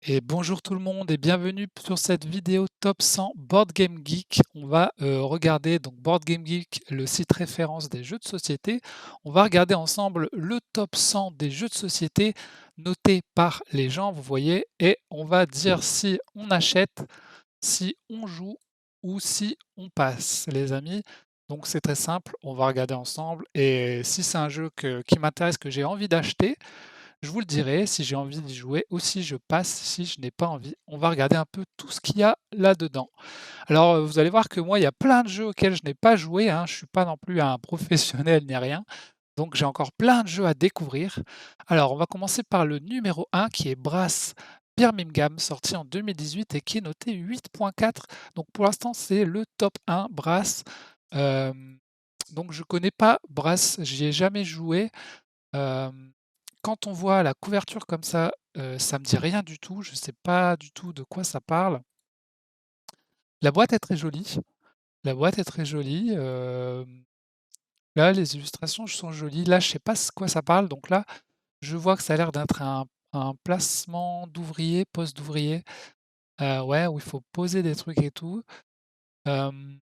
Et bonjour tout le monde et bienvenue sur cette vidéo top 100 Board Game Geek. On va regarder donc Board Game Geek, le site référence des jeux de société. On va regarder ensemble le top 100 des jeux de société notés par les gens, vous voyez, et on va dire si on achète, si on joue ou si on passe, les amis. Donc c'est très simple, on va regarder ensemble et si c'est un jeu qui m'intéresse, que j'ai envie d'acheter, je vous le dirai si j'ai envie d'y jouer ou si je passe, si je n'ai pas envie. On va regarder un peu tout ce qu'il y a là-dedans. Alors, vous allez voir que moi, il y a plein de jeux auxquels je n'ai pas joué, hein. Je ne suis pas non plus un professionnel ni rien, donc j'ai encore plein de jeux à découvrir. Alors, on va commencer par le numéro 1 qui est Brass Birmingham, sorti en 2018 et qui est noté 8.4. Donc pour l'instant, c'est le top 1 Brass. Donc je connais pas Brass, j'y ai jamais joué. Hem, Quand on voit la couverture comme ça me dit rien du tout, je sais pas du tout de quoi ça parle. La boîte est très jolie, la boîte est très jolie, là, les illustrations sont jolies. Là, je sais pas quoi ça parle, donc là, je vois que ça a l'air d'être un placement d'ouvrier, poste d'ouvrier, ouais, où il faut poser des trucs et tout. Hem,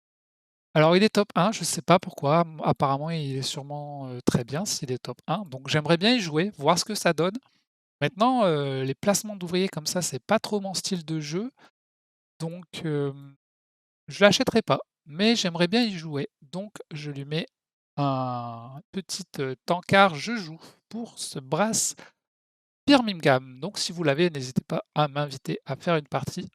alors il est top 1, je sais pas pourquoi, apparemment il est sûrement, très bien s'il est top 1, donc j'aimerais bien y jouer, voir ce que ça donne. Maintenant, les placements d'ouvriers comme ça, c'est pas trop mon style de jeu, donc je l'achèterai pas, mais j'aimerais bien y jouer. Donc je lui mets un petit, encart «Je joue» pour ce Brass Birmingham. Donc si vous l'avez, n'hésitez pas à m'inviter à faire une partie.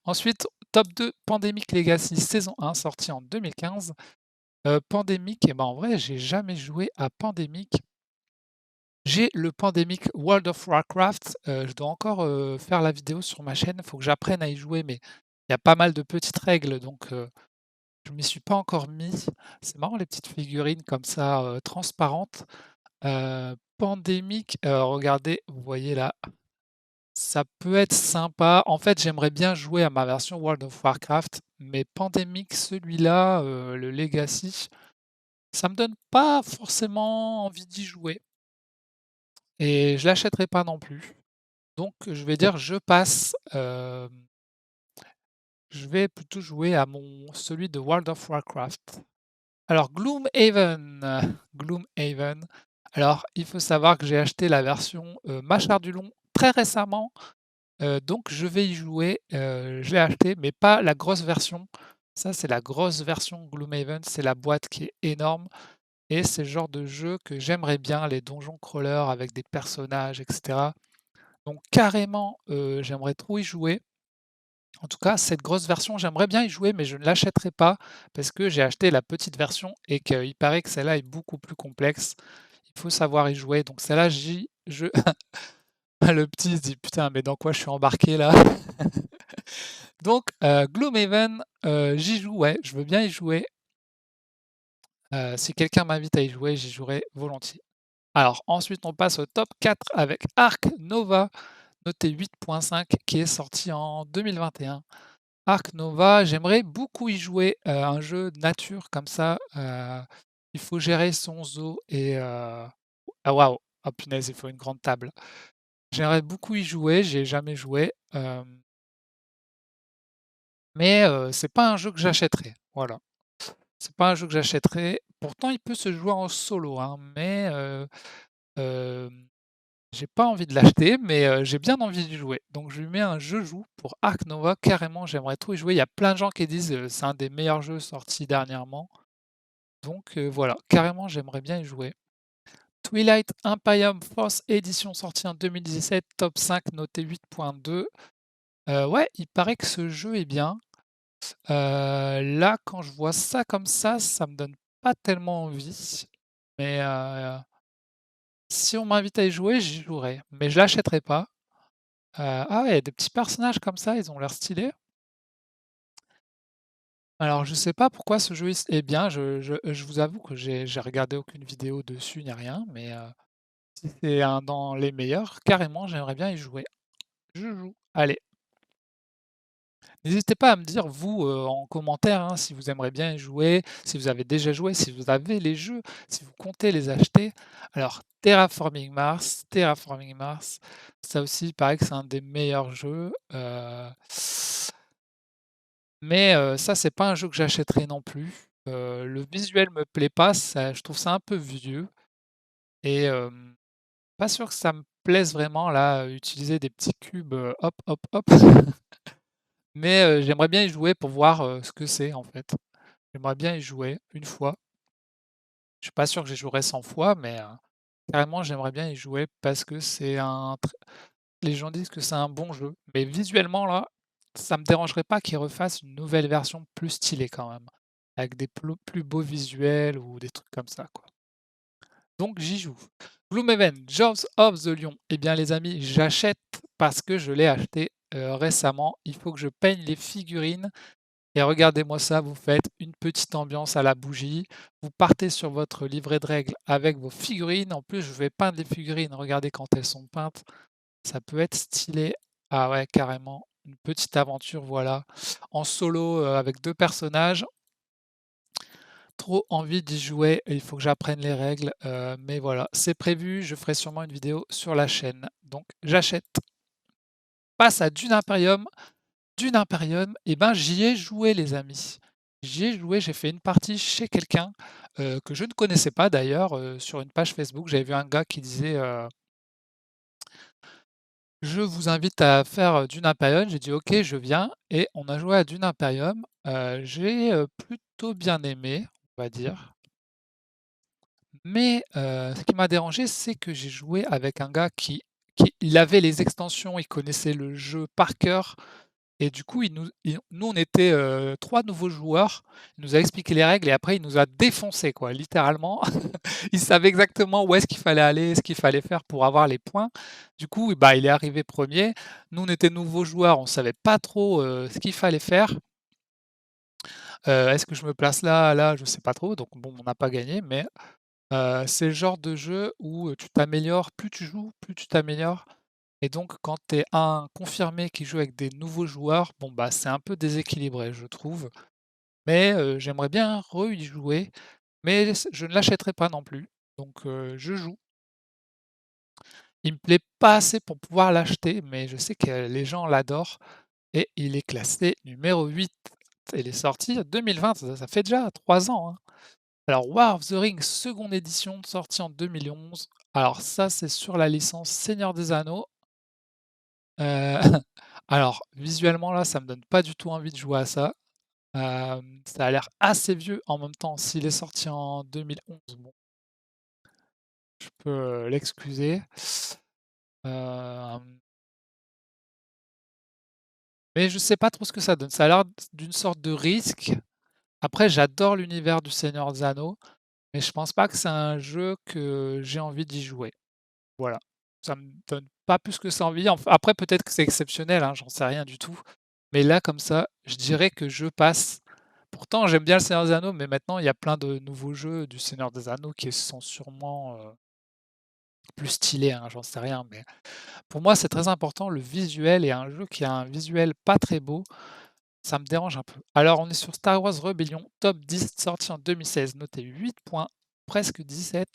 Ensuite, top 2, Pandemic Legacy saison 1 sorti en 2015. Pandemic, et ben, en vrai, j'ai jamais joué à Pandemic. J'ai le Pandemic World of Warcraft, je dois encore, faire la vidéo sur ma chaîne, il faut que j'apprenne à y jouer, mais il y a pas mal de petites règles donc je m'y suis pas encore mis. C'est marrant les petites figurines comme ça, transparentes. Pandemic, regardez, vous voyez là, ça peut être sympa. En fait, j'aimerais bien jouer à ma version World of Warcraft, mais Pandemic, celui-là, le Legacy, ça me donne pas forcément envie d'y jouer et je l'achèterai pas non plus. Donc je vais dire je passe, je vais plutôt jouer à celui de World of Warcraft. Alors Gloomhaven, Gloomhaven. Alors il faut savoir que j'ai acheté la version, Machard du Long très récemment, donc je vais y jouer, je l'ai acheté mais pas la grosse version. Ça, c'est la grosse version Gloomhaven, c'est la boîte qui est énorme et c'est le genre de jeu que j'aimerais bien, les donjons crawlers avec des personnages et cetera. Donc carrément, j'aimerais trop y jouer. En tout cas, cette grosse version, j'aimerais bien y jouer, mais je ne l'achèterai pas parce que j'ai acheté la petite version et qu'il paraît que celle-là est beaucoup plus complexe. Il faut savoir y jouer. Donc celle-là, le petit il se dit: «Putain, mais dans quoi je suis embarqué là?» Donc Gloomhaven, j'y joue, ouais, je veux bien y jouer. Si quelqu'un m'invite à y jouer, j'y jouerai volontiers. Alors ensuite, on passe au top 4 avec Ark Nova, noté 8.5, qui est sorti en 2021. Ark Nova, j'aimerais beaucoup y jouer, un jeu de nature comme ça, il faut gérer son zoo et ah waouh! Ah punaise, il faut une grande table. J'aimerais beaucoup y jouer, j'y ai jamais joué, mais c'est pas un jeu que j'achèterai, voilà. C'est pas un jeu que j'achèterai. Pourtant, il peut se jouer en solo, hein, mais hem, j'ai pas envie de l'acheter, mais j'ai bien envie d'y jouer. Donc je lui mets un «je joue» pour Ark Nova, carrément, j'aimerais trop y jouer. Il y a plein de gens qui disent, c'est un des meilleurs jeux sortis dernièrement. Donc voilà, carrément, j'aimerais bien y jouer. Twilight Imperium Force Edition sortie en 2017, top 5 noté 8.2. Ouais, il paraît que ce jeu est bien. Là, quand je vois ça comme ça me donne pas tellement envie. Mais si on m'invite à y jouer, j'y jouerai. Mais je l'achèterai pas. Ah ouais, des petits personnages comme ça, ils ont l'air stylés. Alors je sais pas pourquoi ce jeu est bien, je vous avoue que j'ai regardé aucune vidéo dessus ni rien, mais si c'est un dans les meilleurs, carrément, j'aimerais bien y jouer. Je joue. Allez, N'hésitez pas à me dire vous, en commentaire, hein, si vous aimeriez bien y jouer, si vous avez déjà joué, si vous avez les jeux, si vous comptez les acheter. Alors Terraforming Mars, ça aussi il paraît que c'est un des meilleurs jeux, mais ça c'est pas un jeu que j'achèterai non plus. Le visuel me plaît pas, ça je trouve ça un peu vieux et pas sûr que ça me plaise vraiment là, utiliser des petits cubes, hop, hop, hop. Mais j'aimerais bien y jouer pour voir, ce que c'est en fait. J'aimerais bien y jouer une fois. Je suis pas sûr que j'y jouerai 100 fois, mais carrément j'aimerais bien y jouer parce que c'est un tr les gens disent que c'est un bon jeu. Mais visuellement là, ça me dérangerait pas qu'ils refassent une nouvelle version plus stylée quand même, avec des plus beaux visuels ou des trucs comme ça, quoi. Donc j'y joue. Gloomhaven, Jaws of the Lion. Eh bien les amis, j'achète parce que je l'ai acheté, récemment. Il faut que je peigne les figurines et regardez-moi ça, vous faites une petite ambiance à la bougie. Vous partez sur votre livret de règles avec vos figurines. En plus, je vais peindre les figurines. Regardez quand elles sont peintes. Ça peut être stylé. Ah ouais, carrément. Une petite aventure, voilà. En solo, avec 2 personnages. Trop envie d'y jouer. Il faut que j'apprenne les règles, mais voilà, c'est prévu. Je ferai sûrement une vidéo sur la chaîne. Donc j'achète. Passe à Dune Imperium. Dune Imperium, et ben, j'y ai joué les amis. J'y ai joué, j'ai fait une partie chez quelqu'un, que je ne connaissais pas d'ailleurs, sur une page Facebook. J'avais vu un gars qui disait, «Je vous invite à faire, Dune Imperium». J'ai dit: «OK, je viens» et on a joué à Dune Imperium. J'ai, plutôt bien aimé, on va dire. Mais, ce qui m'a dérangé, c'est que j'ai joué avec un gars qui il avait les extensions, il connaissait le jeu par cœur. Et du coup, nous, on était, 3 nouveaux joueurs. Il nous a expliqué les règles et après il nous a défoncé quoi, littéralement. Il savait exactement où est-ce qu'il fallait aller, ce qu'il fallait faire pour avoir les points. Du coup, bah, il est arrivé premier. Nous, on était nouveaux joueurs, on savait pas trop, ce qu'il fallait faire. Est-ce que je me place là, là? Je sais pas trop, donc bon, on n'a pas gagné, mais c'est le genre de jeu où, tu t'améliores, plus tu joues, plus tu t'améliores. Et donc quand tu es un confirmé qui joue avec des nouveaux joueurs, bon, bah, c'est un peu déséquilibré, je trouve. Mais j'aimerais bien y jouer, mais je ne l'achèterai pas non plus. Donc je joue. Il me plaît pas assez pour pouvoir l'acheter, mais je sais que les gens l'adorent et il est classé numéro 8. Il est sorti en 2020, ça fait déjà 3 ans, hein. Alors War of the Rings seconde édition, sortie en 2011. Alors ça, c'est sur la licence Seigneur des Anneaux. Heu, alors visuellement là, ça me donne pas du tout envie de jouer à ça. Ça a l'air assez vieux en même temps. S'il est sorti en 2011, bon, je peux, l'excuser. Hem, mais je sais pas trop ce que ça donne. Ça a l'air d'une sorte de risque. Après, j'adore l'univers du Seigneur des Anneaux, mais je pense pas que c'est un jeu que j'ai envie d'y jouer. Voilà. Ça me donne pas plus que ça envie. Après peut-être que c'est exceptionnel, hein, j'en sais rien du tout. Mais là, comme ça, je dirais que je passe. Pourtant, j'aime bien le Seigneur des Anneaux, mais maintenant il y a plein de nouveaux jeux du Seigneur des Anneaux qui sont sûrement, plus stylés, hein, j'en sais rien, mais pour moi, c'est très important le visuel et un jeu qui a un visuel pas très beau, ça me dérange un peu. Alors on est sur Star Wars Rebellion, top 10 sorti en 2016, noté 8 points, presque 17.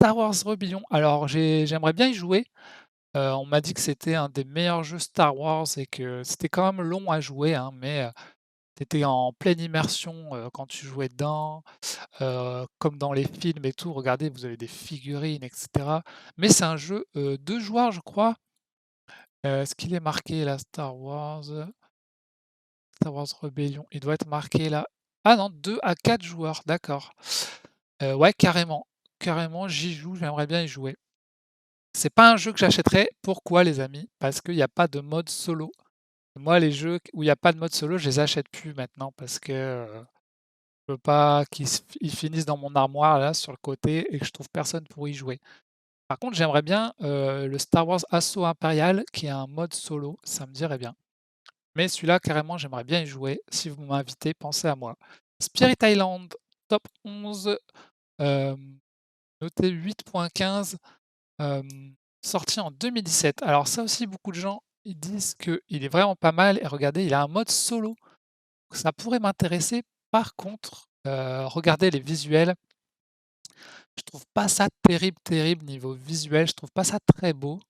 Star Wars Rebellion, alors j'aimerais bien y jouer. On m'a dit que c'était un des meilleurs jeux Star Wars et que c'était quand même long à jouer, hein, mais tu étais en pleine immersion, quand tu jouais dedans, comme dans les films et tout. Regardez, vous avez des figurines et cetera. Mais c'est un jeu, 2 joueurs, je crois. Est-ce qu'il est marqué là, Star Wars Rebellion? Il doit être marqué là. Ah non, 2 à 4 joueurs, d'accord. Ouais, carrément, carrément, j'y joue, j'aimerais bien y jouer. C'est pas un jeu que j'achèterais. Pourquoi les amis? Parce qu'il y a pas de mode solo. Moi, les jeux où il y a pas de mode solo, je les achète plus maintenant parce que, je veux pas ils finissent dans mon armoire là, sur le côté et que je trouve personne pour y jouer. Par contre, j'aimerais bien, le Star Wars Assaut Impérial qui a un mode solo, ça me dirait bien. Mais celui-là, carrément, j'aimerais bien y jouer. Si vous m'invitez, pensez à moi. Spirit Island, top 11, hem, noté 8,15, sorti en 2017. Alors ça aussi, beaucoup de gens ils disent qu'il est vraiment pas mal et regardez, il a un mode solo. Ça pourrait m'intéresser. Par contre, regardez les visuels, je trouve pas ça terrible, terrible niveau visuel, je trouve pas ça très beau.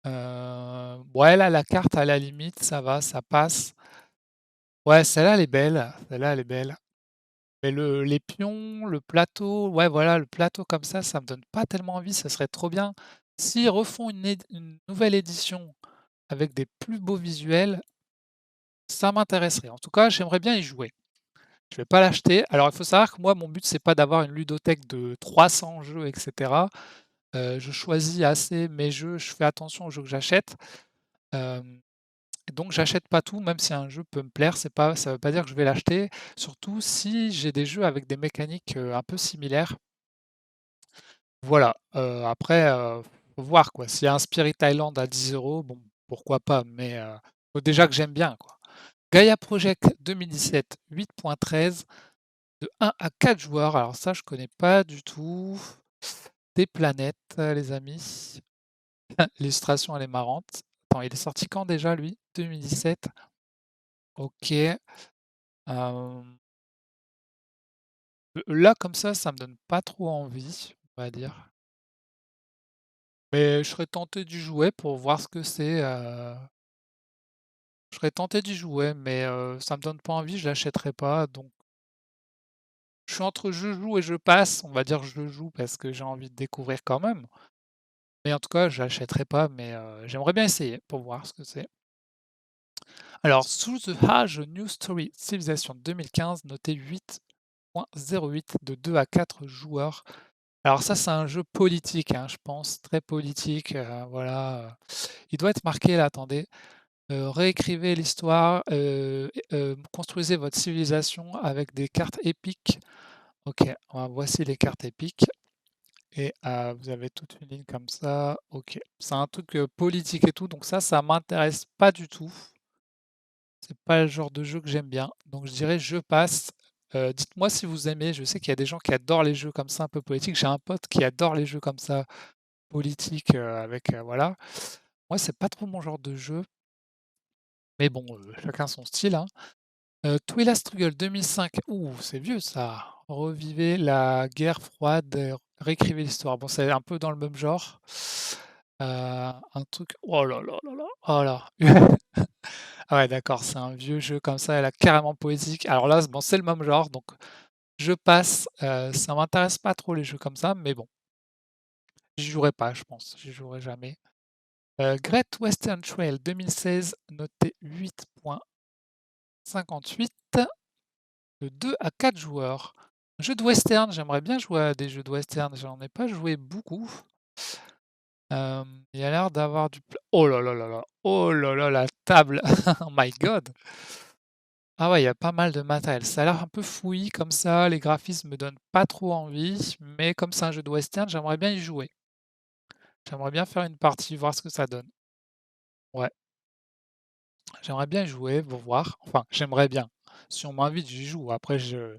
Ouais, là, la carte, à la limite, ça va, ça passe. Ouais, celle-là, elle est belle, celle-là, elle est belle. Mais les pions, le plateau, ouais, voilà, le plateau comme ça me donne pas tellement envie, ça serait trop bien. S'ils refont une nouvelle édition avec des plus beaux visuels, ça m'intéresserait. En tout cas, j'aimerais bien y jouer. Je vais pas l'acheter. Alors, il faut savoir que moi, mon but, c'est pas d'avoir une ludothèque de 300 jeux et cetera. Je choisis assez mes jeux, je fais attention aux jeux que j'achète. Hem Donc j'achète pas tout, même si un jeu peut me plaire, ça veut pas dire que je vais l'acheter, surtout si j'ai des jeux avec des mécaniques, un peu similaires. Voilà, après, faut voir quoi. S'il y a un Spirit Island à 10 €, bon, pourquoi pas, mais faut déjà que j'aime bien, quoi. Gaia Project 2017 8.13, de 1 à 4 joueurs, alors ça je connais pas du tout. Des planètes, les amis. L'illustration elle est marrante. Attends, il est sorti quand déjà lui? 2017. OK. Hem Là, comme ça me donne pas trop envie, on va dire. Mais je serais tenté d'y jouer pour voir ce que c'est, je serais tenté d'y jouer, mais ça me donne pas envie, je l'achèterai pas, donc je suis entre je joue et je passe. On va dire je joue parce que j'ai envie de découvrir quand même, mais en tout cas, je l'achèterai pas, mais j'aimerais bien essayer pour voir ce que c'est. Alors, Through the Age, A New Story, Civilization 2015, noté 8.08 de 2 à 4 joueurs. Alors ça, c'est un jeu politique, hein, je pense, très politique, voilà, il doit être marqué là, attendez, réécrivez l'histoire, construisez votre civilisation avec des cartes épiques. OK, voici les cartes épiques et vous avez toute une ligne comme ça. OK. C'est un truc, politique et tout, donc ça m'intéresse pas du tout. C'est pas le genre de jeu que j'aime bien, donc je dirais je passe. Dites-moi si vous aimez, je sais qu'il y a des gens qui adorent les jeux comme ça un peu politiques. J'ai un pote qui adore les jeux comme ça, politiques, avec, voilà. Moi, c'est pas trop mon genre de jeu, mais bon, chacun son style, hein. Twilight Struggle 2005, ouh, c'est vieux ça. Revivez la guerre froide, réécrivez l'histoire. Bon, c'est un peu dans le même genre. Un truc, oh là là là là, oh là. Ah ouais, d'accord, c'est un vieux jeu comme ça, elle a carrément poétique. Alors là, bon, c'est le même genre, donc je passe. Ça m'intéresse pas trop les jeux comme ça, mais bon, j'y jouerai pas, je pense, j'y jouerai jamais. Great Western Trail 2016, noté 8.58, de 2 à 4 joueurs. Jeu de western, j'aimerais bien jouer à des jeux de western, j'en ai pas joué beaucoup. Il y a l'air d'avoir oh là là là là, oh là là, la table! Oh my god! Ah ouais, il y a pas mal de matériel. Ça a l'air un peu fouillis comme ça, les graphismes me donnent pas trop envie, mais comme c'est un jeu de western, j'aimerais bien y jouer. J'aimerais bien faire une partie, voir ce que ça donne. Ouais, j'aimerais bien y jouer pour voir. Enfin, j'aimerais bien. Si on m'invite, j'y joue. Après, je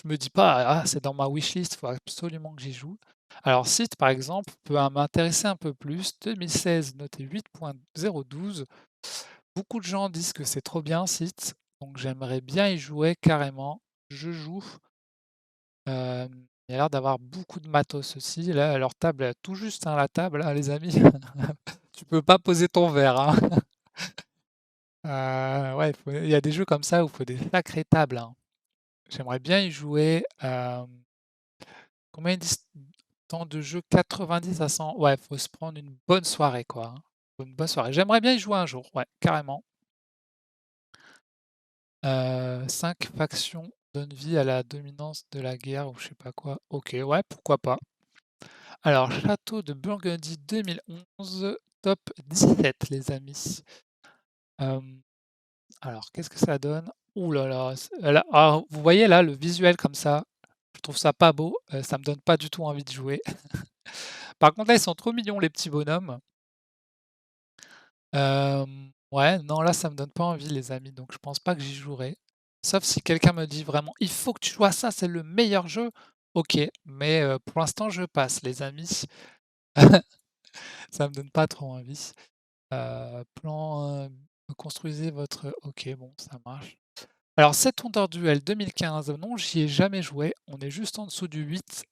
me dis pas: «Ah, c'est dans ma wishlist, il faut absolument que j'y joue». Alors Scythe, par exemple, peut m'intéresser un peu plus. 2016, noté 8.012. Beaucoup de gens disent que c'est trop bien Scythe, donc j'aimerais bien y jouer carrément. Je joue. Il y a l'air d'avoir beaucoup de matos aussi. Là, leur table, elle est tout juste, hein, la table, hein, les amis. Tu peux pas poser ton verre, hein. Ouais, il y a des jeux comme ça où il faut des sacrées tables, hein. J'aimerais bien y jouer. Combien ils disent temps de jeu? 90 à 100. Ouais, faut se prendre une bonne soirée, quoi, hein. Faut une bonne soirée. J'aimerais bien y jouer un jour, ouais, carrément. 5 factions donnent vie à la dominance de la guerre ou je sais pas quoi. OK, ouais, pourquoi pas. Alors, Château de Burgundy 2011, top 17, les amis. Hem, alors, qu'est-ce que ça donne? Ouh là là, là, alors, vous voyez là, le visuel comme ça, je trouve ça pas beau, ça me donne pas du tout envie de jouer. Par contre, là, ils sont trop mignons les petits bonhommes. Ouais, non, là, ça me donne pas envie les amis, donc je pense pas que j'y jouerai. Sauf si quelqu'un me dit vraiment: «Il faut que tu joues à ça, c'est le meilleur jeu». OK, mais pour l'instant, je passe les amis. Ça me donne pas trop envie. Plan, construisez votre OK, bon, ça marche. Alors cet Wonder Duel 2015, non, j'y ai jamais joué. On est juste en dessous du 8.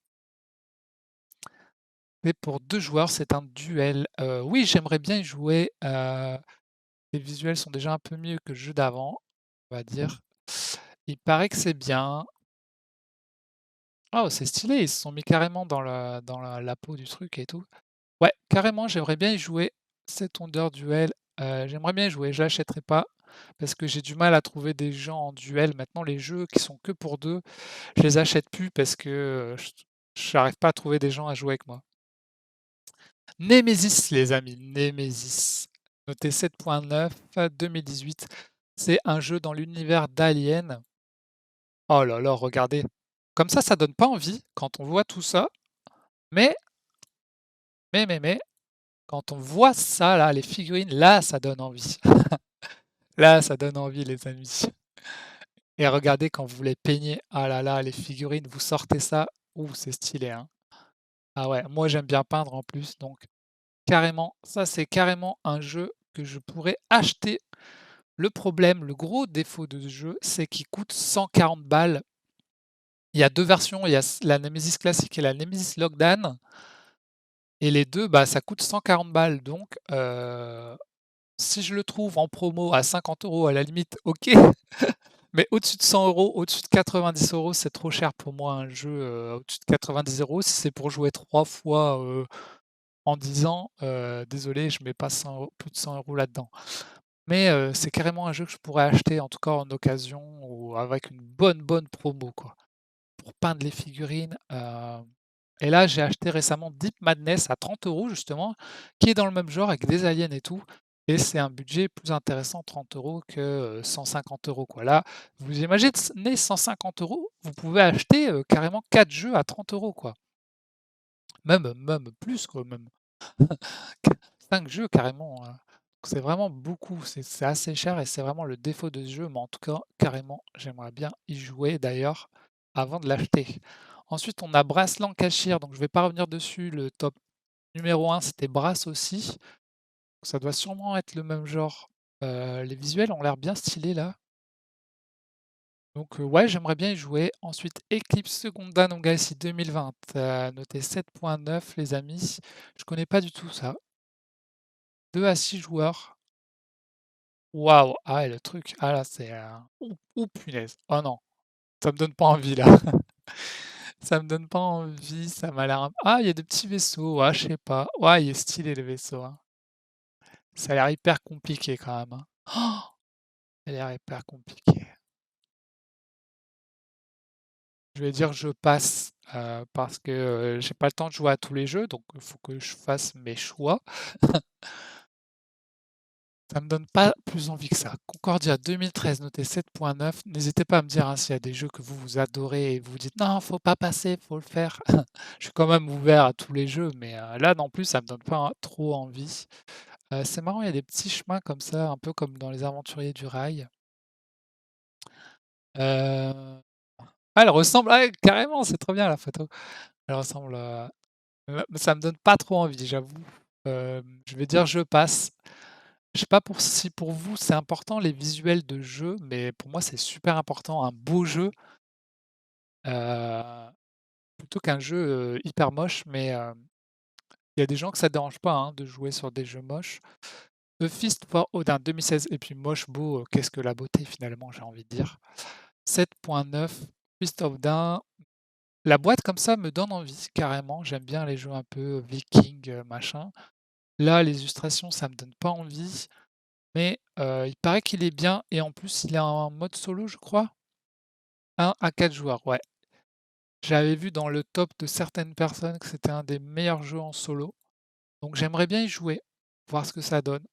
Mais pour 2 joueurs, c'est un duel. Oui, j'aimerais bien y jouer, les visuels sont déjà un peu mieux que le jeu d'avant, on va dire. Il paraît que c'est bien. Oh, c'est stylé, ils se sont mis carrément dans la peau du truc et tout. Ouais, carrément, j'aimerais bien y jouer. Cet Wonder Duel, j'aimerais bien y jouer. Je l'achèterai pas parce que j'ai du mal à trouver des gens en duel. Maintenant, les jeux qui sont que pour 2, je les achète plus parce que, j'arrive pas à trouver des gens à jouer avec moi. Nemesis, les amis, Nemesis. Noté 7.9, 2018. C'est un jeu dans l'univers d'Alien. Oh là là, regardez. Comme ça donne pas envie quand on voit tout ça, mais, mais, quand on voit ça là, les figurines, là, ça donne envie. Là, ça donne envie, les amis. Et regardez quand vous les peignez, ah là là, les figurines, vous sortez ça, ouh, c'est stylé, hein. Ah ouais, moi j'aime bien peindre en plus, donc carrément, ça c'est carrément un jeu que je pourrais acheter. Le problème, le gros défaut de ce jeu, c'est qu'il coûte 140 balles. Il y a 2 versions, il y a la Nemesis classique et la Nemesis Lockdown et les 2, bah, ça coûte 140 balles donc si je le trouve en promo à 50 € à la limite, OK, mais au-dessus de 100 €, au-dessus de 90 €, c'est trop cher pour moi un jeu, au-dessus de 90 €. Si c'est pour jouer 3 fois, en 10 ans, désolé, je mets pas 100 € plus de 100 € là-dedans. Mais c'est carrément un jeu que je pourrais acheter, en tout cas en occasion ou avec une bonne promo, quoi. Pour peindre les figurines, et là, j'ai acheté récemment Deep Madness à 30 € justement, qui est dans le même genre avec des aliens et tout et c'est un budget plus intéressant 30 € que, 150 € quoi. Là, vous imaginez 150 €, vous pouvez acheter, carrément 4 jeux à 30 € quoi. Même plus quoi, même 5 jeux carrément, c'est vraiment beaucoup, c'est assez cher et c'est vraiment le défaut de ce jeu, mais en tout cas, carrément, j'aimerais bien y jouer d'ailleurs avant de l'acheter. Ensuite, on a Brass Lancashire, donc je vais pas revenir dessus, le top numéro 1 c'était Brass aussi, ça doit sûrement être le même genre. Les visuels ont l'air bien stylés là, donc ouais, j'aimerais bien y jouer. Ensuite, Eclipse Secunda Legacy 2020, noté 7.9 les amis. Je connais pas du tout ça. 2 à 6 joueurs. Waouh! Ah ouais, le truc, ah là, c'est, ouh punaise! Oh non, ça me donne pas envie là. Ça me donne pas envie, ça m'a l'air ah, il y a des petits vaisseaux, ah, je sais pas. Ouais, il est stylé le vaisseau, hein. Ça a l'air hyper compliqué quand même, hein. Ça a l'air hyper compliqué. Je vais dire je passe, parce que, j'ai pas le temps de jouer à tous les jeux, donc il faut que je fasse mes choix. Ça me donne pas plus envie que ça. Concordia 2013 noté 7.9. N'hésitez pas à me dire, hein, s'il y a des jeux que vous adorez et vous vous dites: «Non, faut pas passer, faut le faire». Je suis quand même ouvert à tous les jeux, mais là non plus, ça me donne pas trop envie. C'est marrant, il y a des petits chemins comme ça, un peu comme dans Les Aventuriers du Rail. Heu, elle ressemble ah, carrément, c'est trop bien la photo. Elle ressemble, ça me donne pas trop envie, j'avoue. Je vais dire je passe. Je sais pas pour si pour vous c'est important les visuels de jeux, mais pour moi c'est super important. Un beau jeu, heu, plutôt qu'un jeu, hyper moche, mais il y a des gens que ça dérange pas, hein, de jouer sur des jeux moches. A Fist for Odin 2016 et puis moche, beau, qu'est-ce que la beauté finalement, j'ai envie de dire. 7.9 Fist of Odin. La boîte comme ça me donne envie carrément, j'aime bien les jeux un peu vikings, machin. Là, les illustrations, ça me donne pas envie. Mais il paraît qu'il est bien et en plus il est en mode solo je crois? 1 à 4 joueurs, ouais. J'avais vu dans le top de certaines personnes que c'était un des meilleurs jeux en solo, donc j'aimerais bien y jouer, voir ce que ça donne.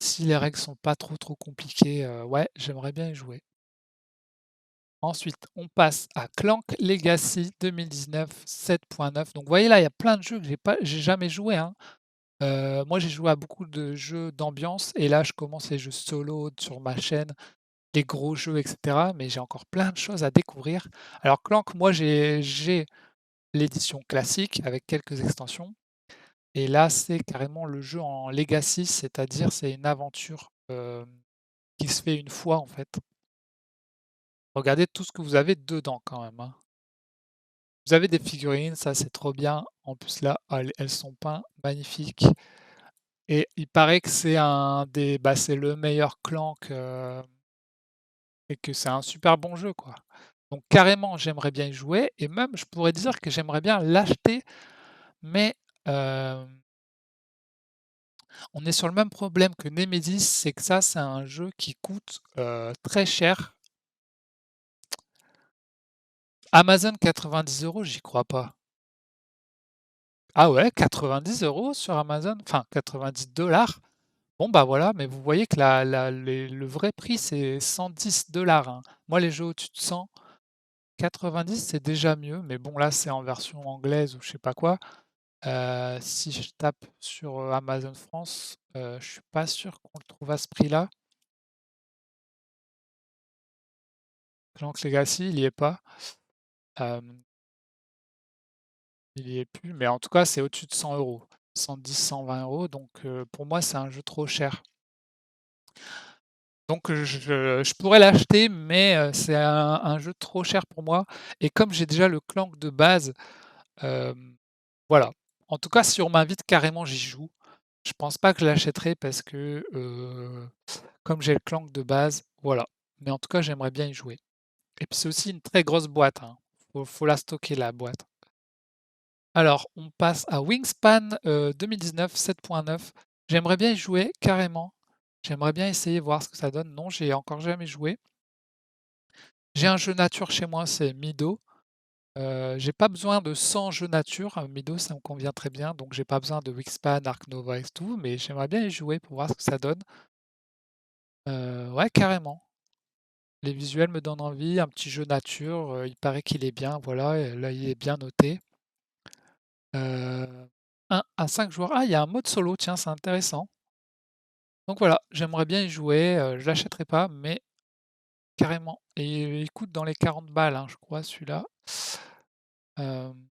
Si les règles sont pas trop compliquées, ouais, j'aimerais bien y jouer. Ensuite, on passe à Clank Legacy 2019 7.9. Donc vous voyez là, il y a plein de jeux que j'ai jamais joué, hein. Moi j'ai joué à beaucoup de jeux d'ambiance et là je commence les jeux solo sur ma chaîne. Les gros jeux et cetera, mais j'ai encore plein de choses à découvrir. Alors Clank, moi j'ai l'édition classique avec quelques extensions. et là, c'est carrément le jeu en legacy, c'est-à-dire c'est une aventure, qui se fait une fois, en fait. Regardez tout ce que vous avez dedans quand même, hein. Vous avez des figurines, ça c'est trop bien. En plus là, elles sont peintes magnifiques et il paraît que c'est un des bah, c'est le meilleur Clank, et que c'est un super bon jeu, quoi. Donc carrément, j'aimerais bien y jouer et même je pourrais dire que j'aimerais bien l'acheter, mais on est sur le même problème que Nemesis, c'est que ça, c'est un jeu qui coûte, très cher. Amazon 90 €, j'y crois pas. Ah ouais, 90 € sur Amazon? Enfin 90 $. Bon, bah, voilà, mais vous voyez que le vrai prix, c'est 110 hein. Moi, les jeux au-dessus de 190, c'est déjà mieux, mais bon, là, c'est en version anglaise ou je sais pas quoi. Si je tape sur, Amazon France, je suis pas sûr qu'on le trouve à ce prix-là. Clank Legacy, il y est pas. Hem, il y est plus, mais en tout cas, c'est au-dessus de 100 €. 110-120 €, donc pour moi, c'est un jeu trop cher. Donc je pourrais l'acheter, mais c'est un jeu trop cher pour moi et comme j'ai déjà le Clank de base, hem, voilà. En tout cas, si on m'invite, carrément, j'y joue. Je pense pas que je l'achèterai parce que, comme j'ai le Clank de base, voilà. Mais en tout cas, j'aimerais bien y jouer et puis c'est aussi une très grosse boîte, hein. Faut la stocker la boîte. Alors, on passe à Wingspan, 2019 7.9. J'aimerais bien y jouer carrément. J'aimerais bien essayer, voir ce que ça donne. Non, j'ai encore jamais joué. J'ai un jeu nature chez moi, c'est Mido. J'ai pas besoin de 100 jeux nature, Mido ça me convient très bien, donc j'ai pas besoin de Wingspan, Ark Nova et tout, mais j'aimerais bien y jouer pour voir ce que ça donne. Ouais, carrément. Les visuels me donnent envie, un petit jeu nature, il paraît qu'il est bien, voilà, et là il est bien noté. 1 à 5 joueurs. Ah, il y a un mode solo, tiens, c'est intéressant. Donc voilà, j'aimerais bien y jouer, je l'achèterai pas, mais carrément, et il coûte dans les 40 balles, hein, je crois celui-là. Hem,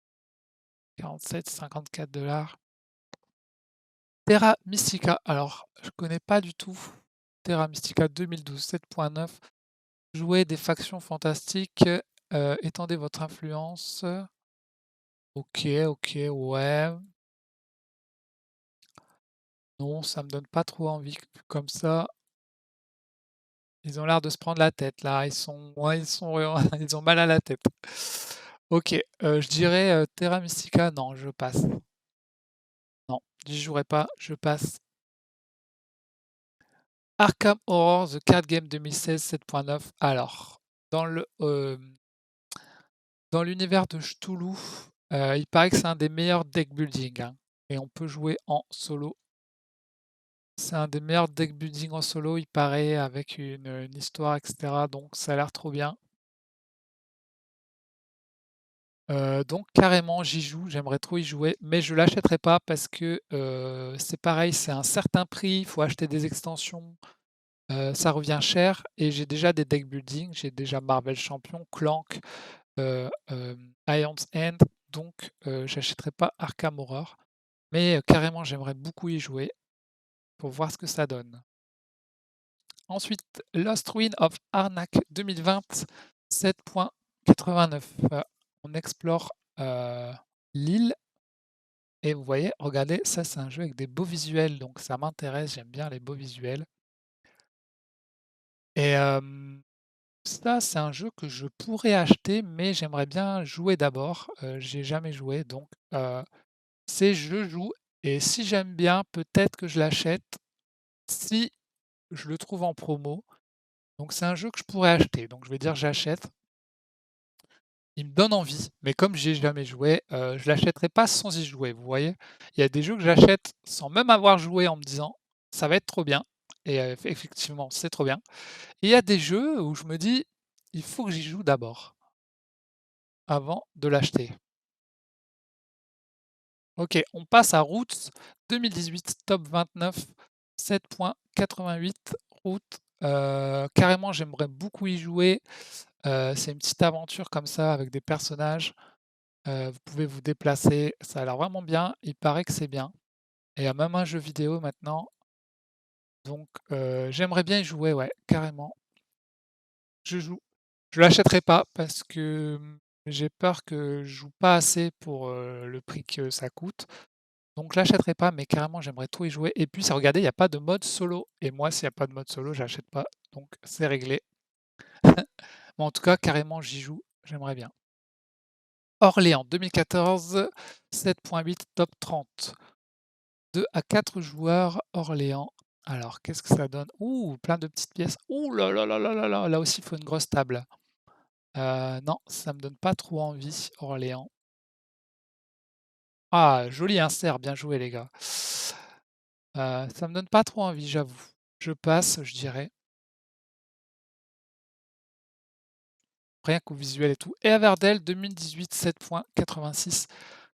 47-54 $. Terra Mystica, alors je connais pas du tout. Terra Mystica 2012 7.9. Jouer des factions fantastiques, étendez votre influence. OK, OK, ouais. Non, ça me donne pas trop envie comme ça. Ils ont l'air de se prendre la tête là, ils sont ouais, ils ont mal à la tête. OK, je dirais, Terra Mystica, non, je passe. Non, j'y jouerai pas, je passe. Arkham Horror The Card Game 2016 7.9. Alors, dans dans l'univers de Cthulhu, il paraît que c'est un des meilleurs deck building, hein, et on peut jouer en solo. C'est un des meilleurs deck building en solo, il paraît, avec une histoire et cetera, donc ça a l'air trop bien. Donc carrément, j'y joue, j'aimerais trop y jouer, mais je l'achèterai pas parce que, c'est pareil, c'est un certain prix, il faut acheter des extensions, ça revient cher et j'ai déjà des deck building, j'ai déjà Marvel Champion, Clank, Iron's End, donc j'achèterai pas Arkham Horror, mais carrément, j'aimerais beaucoup y jouer pour voir ce que ça donne. Ensuite, Lost Ruin of Arnak 2020 7.89. On explore, l'île et vous voyez, regardez, ça c'est un jeu avec des beaux visuels, donc ça m'intéresse, j'aime bien les beaux visuels et ça, c'est un jeu que je pourrais acheter, mais j'aimerais bien jouer d'abord, j'y ai jamais joué, donc c'est je joue et si j'aime bien, peut-être que je l'achète si je le trouve en promo. Donc c'est un jeu que je pourrais acheter, donc je vais dire j'achète. Il me donne envie, mais comme j'y ai jamais joué, je l'achèterai pas sans y jouer, vous voyez? Il y a des jeux que j'achète sans même avoir joué en me disant: «Ça va être trop bien» et effectivement, c'est trop bien. Et il y a des jeux où je me dis: «Il faut que j'y joue d'abord, avant de l'acheter». OK, on passe à Roots 2018 top 29 7.88. Roots, carrément, j'aimerais beaucoup y jouer. C'est une petite aventure comme ça avec des personnages. Vous pouvez vous déplacer, ça a l'air vraiment bien, il paraît que c'est bien. et il y a même un jeu vidéo maintenant, donc j'aimerais bien y jouer, ouais, carrément. Je joue. Je l'achèterai pas parce que, j'ai peur que je joue pas assez pour, le prix que ça coûte. Donc je l'achèterai pas, mais carrément j'aimerais trop y jouer et puis c'est regardez, il y a pas de mode solo et moi s'il y a pas de mode solo, j'achète pas, donc c'est réglé. Mais en tout cas, carrément j'y joue, j'aimerais bien. Orléans 2014, 7,8 top 30. 2 à 4 joueurs, Orléans. Alors qu'est-ce que ça donne? Ouh, plein de petites pièces. Ouh là là là là là là, là aussi il faut une grosse table. Non, ça me donne pas trop envie, Orléans. Ah, joli insert, bien joué les gars. Ça me donne pas trop envie, j'avoue. Je passe, je dirais, rien qu'au visuel et tout. Et Everdell 2018, 7,86.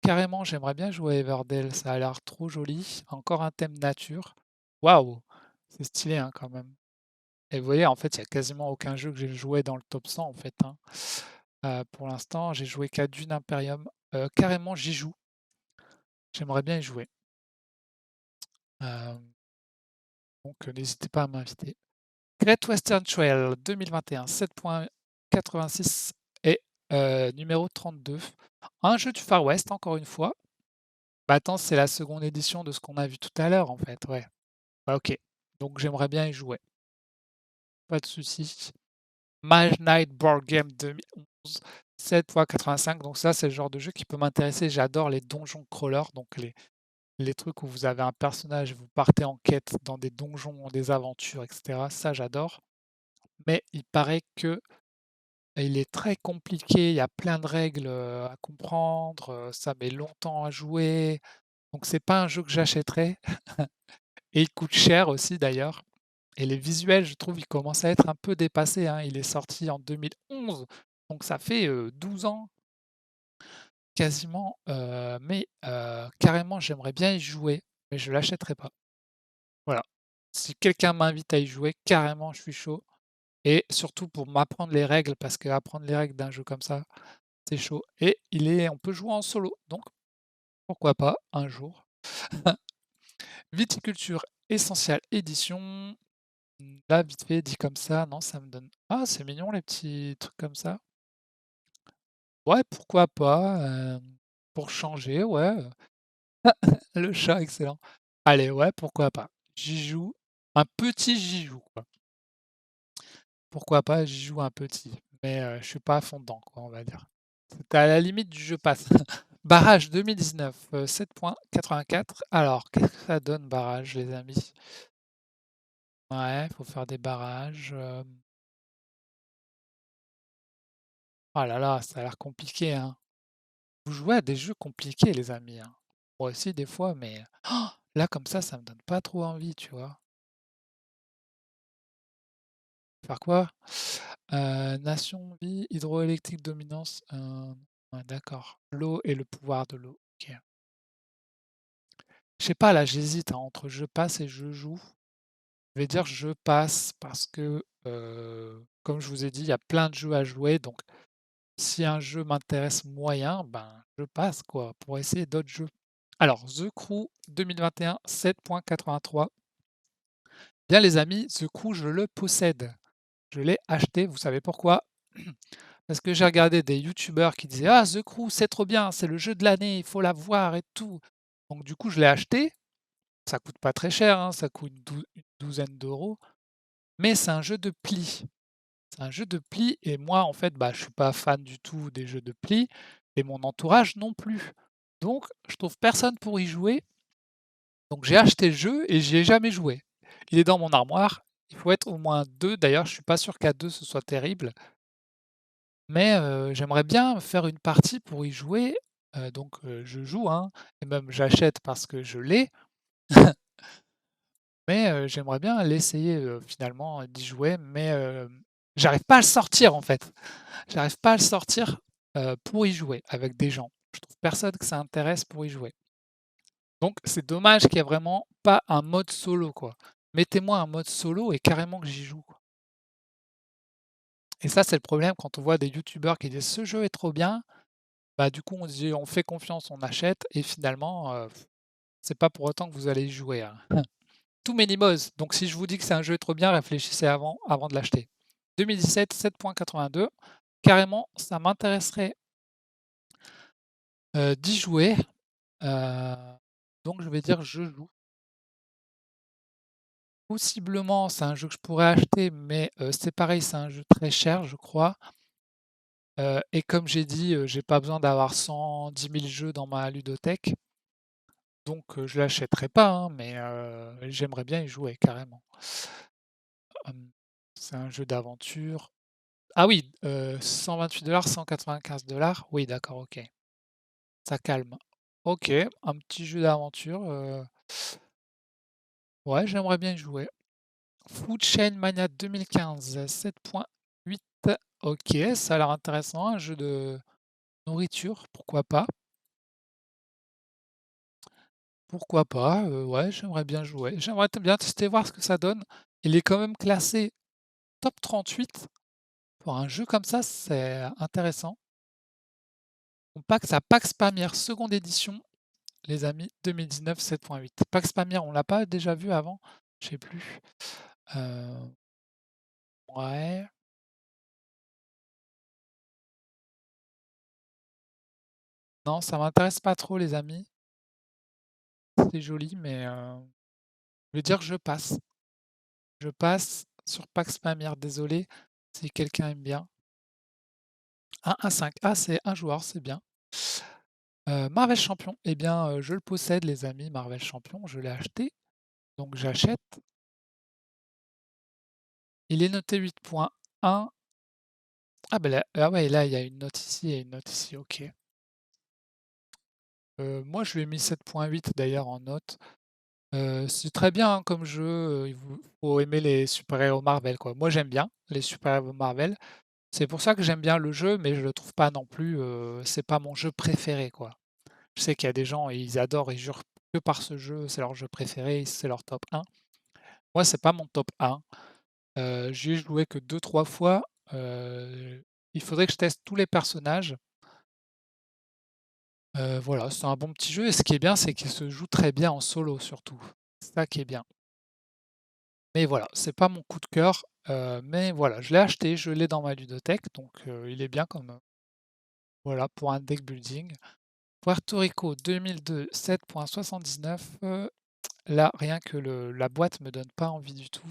Carrément, j'aimerais bien jouer à Everdell, ça a l'air trop joli. Encore un thème nature. Waouh! C'est stylé, hein, quand même. Et vous voyez, en fait, il y a quasiment aucun jeu que j'ai joué dans le top 100 en fait, hein. Pour l'instant, j'ai joué qu'à Dune Imperium. Carrément, j'y joue. J'aimerais bien y jouer. Hem, donc n'hésitez pas à m'inviter. Great Western Trail 2021, 7,86 et numéro 32. Un jeu du Far West, encore une fois. Bah, attends, c'est la seconde édition de ce qu'on a vu tout à l'heure, en fait, ouais. Bah, OK. Donc j'aimerais bien y jouer, pas de souci. Mage Knight Board Game 2011, 7,85. Donc ça, c'est le genre de jeu qui peut m'intéresser. J'adore les donjons crawlers, donc les trucs où vous avez un personnage, vous partez en quête dans des donjons, des aventures, et cetera. Ça, j'adore. Mais il paraît que il est très compliqué, il y a plein de règles, à comprendre, ça met longtemps à jouer, donc c'est pas un jeu que j'achèterais et il coûte cher aussi d'ailleurs et les visuels, je trouve, ils commencent à être un peu dépassés, hein. Il est sorti en 2011, donc ça fait, 12 ans quasiment, mais carrément j'aimerais bien y jouer, mais je l'achèterai pas. Voilà. Si quelqu'un m'invite à y jouer, carrément je suis chaud et surtout pour m'apprendre les règles parce qu'apprendre les règles d'un jeu comme ça, c'est chaud et on peut jouer en solo, donc pourquoi pas un jour. Viticulture Essential Édition, là vite fait dit comme ça, non ça me donne ah c'est mignon les petits trucs comme ça. Ouais pourquoi pas, pour changer ouais, le chat excellent. Allez ouais pourquoi pas. J'y joue, un petit j'y joue quoi. Pourquoi pas j'y joue un petit, mais je suis pas à fond dedans quoi on va dire. C'est à la limite du jeu passe. Barrage 2019, 7,84. Alors, qu'est-ce que ça donne barrage, les amis? Ouais, faut faire des barrages. Oh là là, ça a l'air compliqué, hein. Vous jouez à des jeux compliqués, les amis, hein. Moi aussi, des fois, mais là, comme ça me donne pas trop envie, tu vois? Faire quoi? Nation, vie, hydroélectrique, dominance, ouais, d'accord. L'eau et le pouvoir de l'eau. OK. Je sais pas, là, j'hésite, hein, entre je passe et je joue. Je vais dire je passe parce que, comme je vous ai dit, il y a plein de jeux à jouer, donc si un jeu m'intéresse moyen, ben, je passe quoi, pour essayer d'autres jeux. Alors The Crew 2021, 7,83. Bien les amis, The Crew, je le possède. Je l'ai acheté, vous savez pourquoi? Parce que j'ai regardé des youtubeurs qui disaient: «Ah The Crew, c'est trop bien, c'est le jeu de l'année, il faut l'avoir et tout». Donc du coup, je l'ai acheté. Ça coûte pas très cher, hein, ça coûte une douzaine d'euros, mais c'est un jeu de pli. C'est un jeu de pli et moi, en fait, bah, je suis pas fan du tout des jeux de pli et mon entourage non plus. Donc je trouve personne pour y jouer, donc j'ai acheté le jeu et j'y ai jamais joué. Il est dans mon armoire, il faut être au moins 2. D'ailleurs, je suis pas sûr qu'à 2 ce soit terrible, mais j'aimerais bien faire une partie pour y jouer, donc je joue, hein, et même j'achète parce que je l'ai, mais j'aimerais bien l'essayer, finalement, d'y jouer, mais j'arrive pas à le sortir, en fait. J'arrive pas à le sortir, pour y jouer avec des gens. Je trouve personne que ça intéresse pour y jouer. Donc c'est dommage qu'il y ait vraiment pas un mode solo, quoi. Mettez-moi un mode solo et carrément que j'y joue, quoi. Et ça, c'est le problème quand on voit des youtubeurs qui disent: «Ce jeu est trop bien», bah, du coup, on se dit: «On fait confiance, on achète» et finalement, C'est pas pour autant que vous allez y jouer, hein. Too Many Moz, donc si je vous dis que c'est un jeu trop bien, réfléchissez avant de l'acheter. 2017, 7,82. Carrément, ça m'intéresserait, d'y jouer, heu, donc je vais dire: «Je joue». Possiblement, c'est un jeu que je pourrais acheter, mais c'est pareil, c'est un jeu très cher, je crois, et comme j'ai dit, j'ai pas besoin d'avoir 110 000 jeux dans ma ludothèque, donc je l'achèterai pas, hein, mais j'aimerais bien y jouer carrément. Hem, c'est un jeu d'aventure. Ah oui, 128 $, 195 $. Oui, d'accord, OK. Ça calme. OK, un petit jeu d'aventure, ouais, j'aimerais bien y jouer. Food Chain Mania 2015, 7,8. OK, ça a l'air intéressant, un jeu de nourriture, pourquoi pas? Pourquoi pas? Ouais, j'aimerais bien jouer. J'aimerais bien tester, voir ce que ça donne. Il est quand même classé top 38 pour un jeu comme ça, c'est intéressant. Pax Pamir, seconde édition, les amis, 2019, 7,8. Pax Pamir, on l'a pas déjà vu avant? Je sais plus. Heu, ouais, non, ça m'intéresse pas trop les amis. C'est joli, mais je vais dire: «Je passe». Je passe sur Pax Pamir, désolé si quelqu'un aime bien. 1-5, ah, c'est un joueur, c'est bien. Marvel Champion, eh bien, je le possède les amis, Marvel Champion, je l'ai acheté, donc j'achète. Il est noté 8,1. Ah bah là, ah ouais, là, il y a une note ici et une note ici, OK. Moi, je lui ai mis 7,8 d'ailleurs en note. C'est très bien, hein, comme jeu, il faut aimer les super-héros Marvel, quoi. Moi, j'aime bien les super-héros Marvel. C'est pour ça que j'aime bien le jeu, mais je le trouve pas non plus, c'est pas mon jeu préféré, quoi. Je sais qu'il y a des gens, ils adorent, ils jurent que par ce jeu, c'est leur jeu préféré, c'est leur top 1. Moi, c'est pas mon top 1. J'y ai joué que 2-3 fois. Il faudrait que je teste tous les personnages. Voilà, c'est un bon petit jeu et ce qui est bien, c'est qu'il se joue très bien en solo surtout. C'est ça qui est bien. Mais voilà, c'est pas mon coup de cœur, mais voilà, je l'ai acheté, je l'ai dans ma ludothèque, donc il est bien comme, voilà, pour un deck building. Puerto Rico 2002, 7,79. Là, rien que la boîte me donne pas envie du tout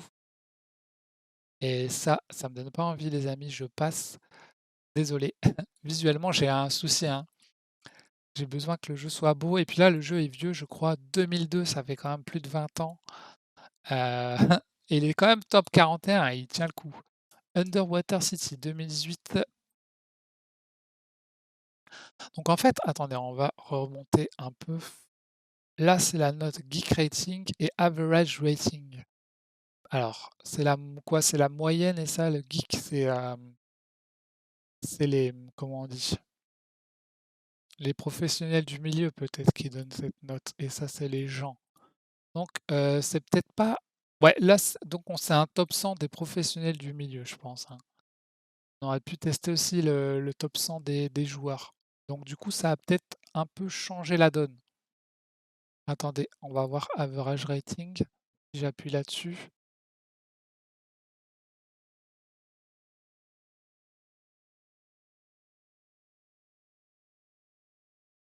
et ça me donne pas envie les amis, je passe. Désolé. Visuellement, j'ai un souci, hein. J'ai besoin que le jeu soit beau et puis là, le jeu est vieux, je crois, 2002, ça fait quand même plus de 20 ans. Heu, et il est quand même top 41 et il tient le coup. Underwater City 2018. Donc en fait, attendez, on va remonter un peu. Là, c'est la note Geek Rating et Average Rating. Alors, c'est la m quoi? C'est la moyenne et ça, le geek, c'est les, comment on dit? Les professionnels du milieu peut-être qui donnent cette note et ça, c'est les gens. Donc c'est peut-être pas, ouais, là, donc on c'est un top 100 des professionnels du milieu, je pense, hein. On aurait pu tester aussi le top 100 des joueurs. Donc du coup, ça a peut-être un peu changé la donne. Attendez, on va voir average rating. Si j'appuie là-dessus.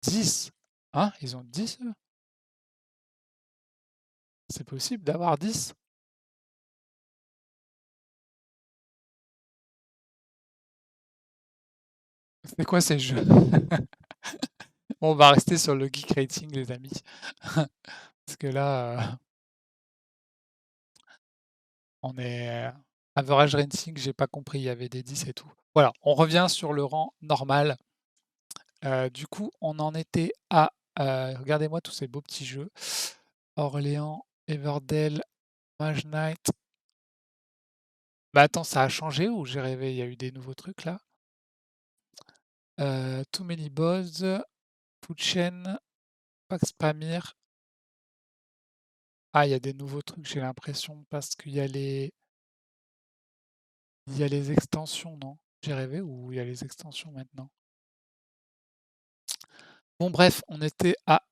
10. Hein? Ils ont 10 eux? C'est possible d'avoir 10? C'est quoi ces jeux? Bon, on va rester sur le geek rating les amis. Parce que là, on est, average rating, j'ai pas compris, il y avait des 10 et tout. Voilà, on revient sur le rang normal. Du coup, on en était à, regardez-moi tous ces beaux petits jeux. Orléans, Everdell, Mage Knight. Bah, attends, ça a changé ou j'ai rêvé? Il y a eu des nouveaux trucs là? Too Many Boss, Foodchain, Pax Pamir. Ah, il y a des nouveaux trucs, j'ai l'impression, parce qu'il y a les extensions, non? J'ai rêvé ou il y a les extensions maintenant? Bon bref, on était à,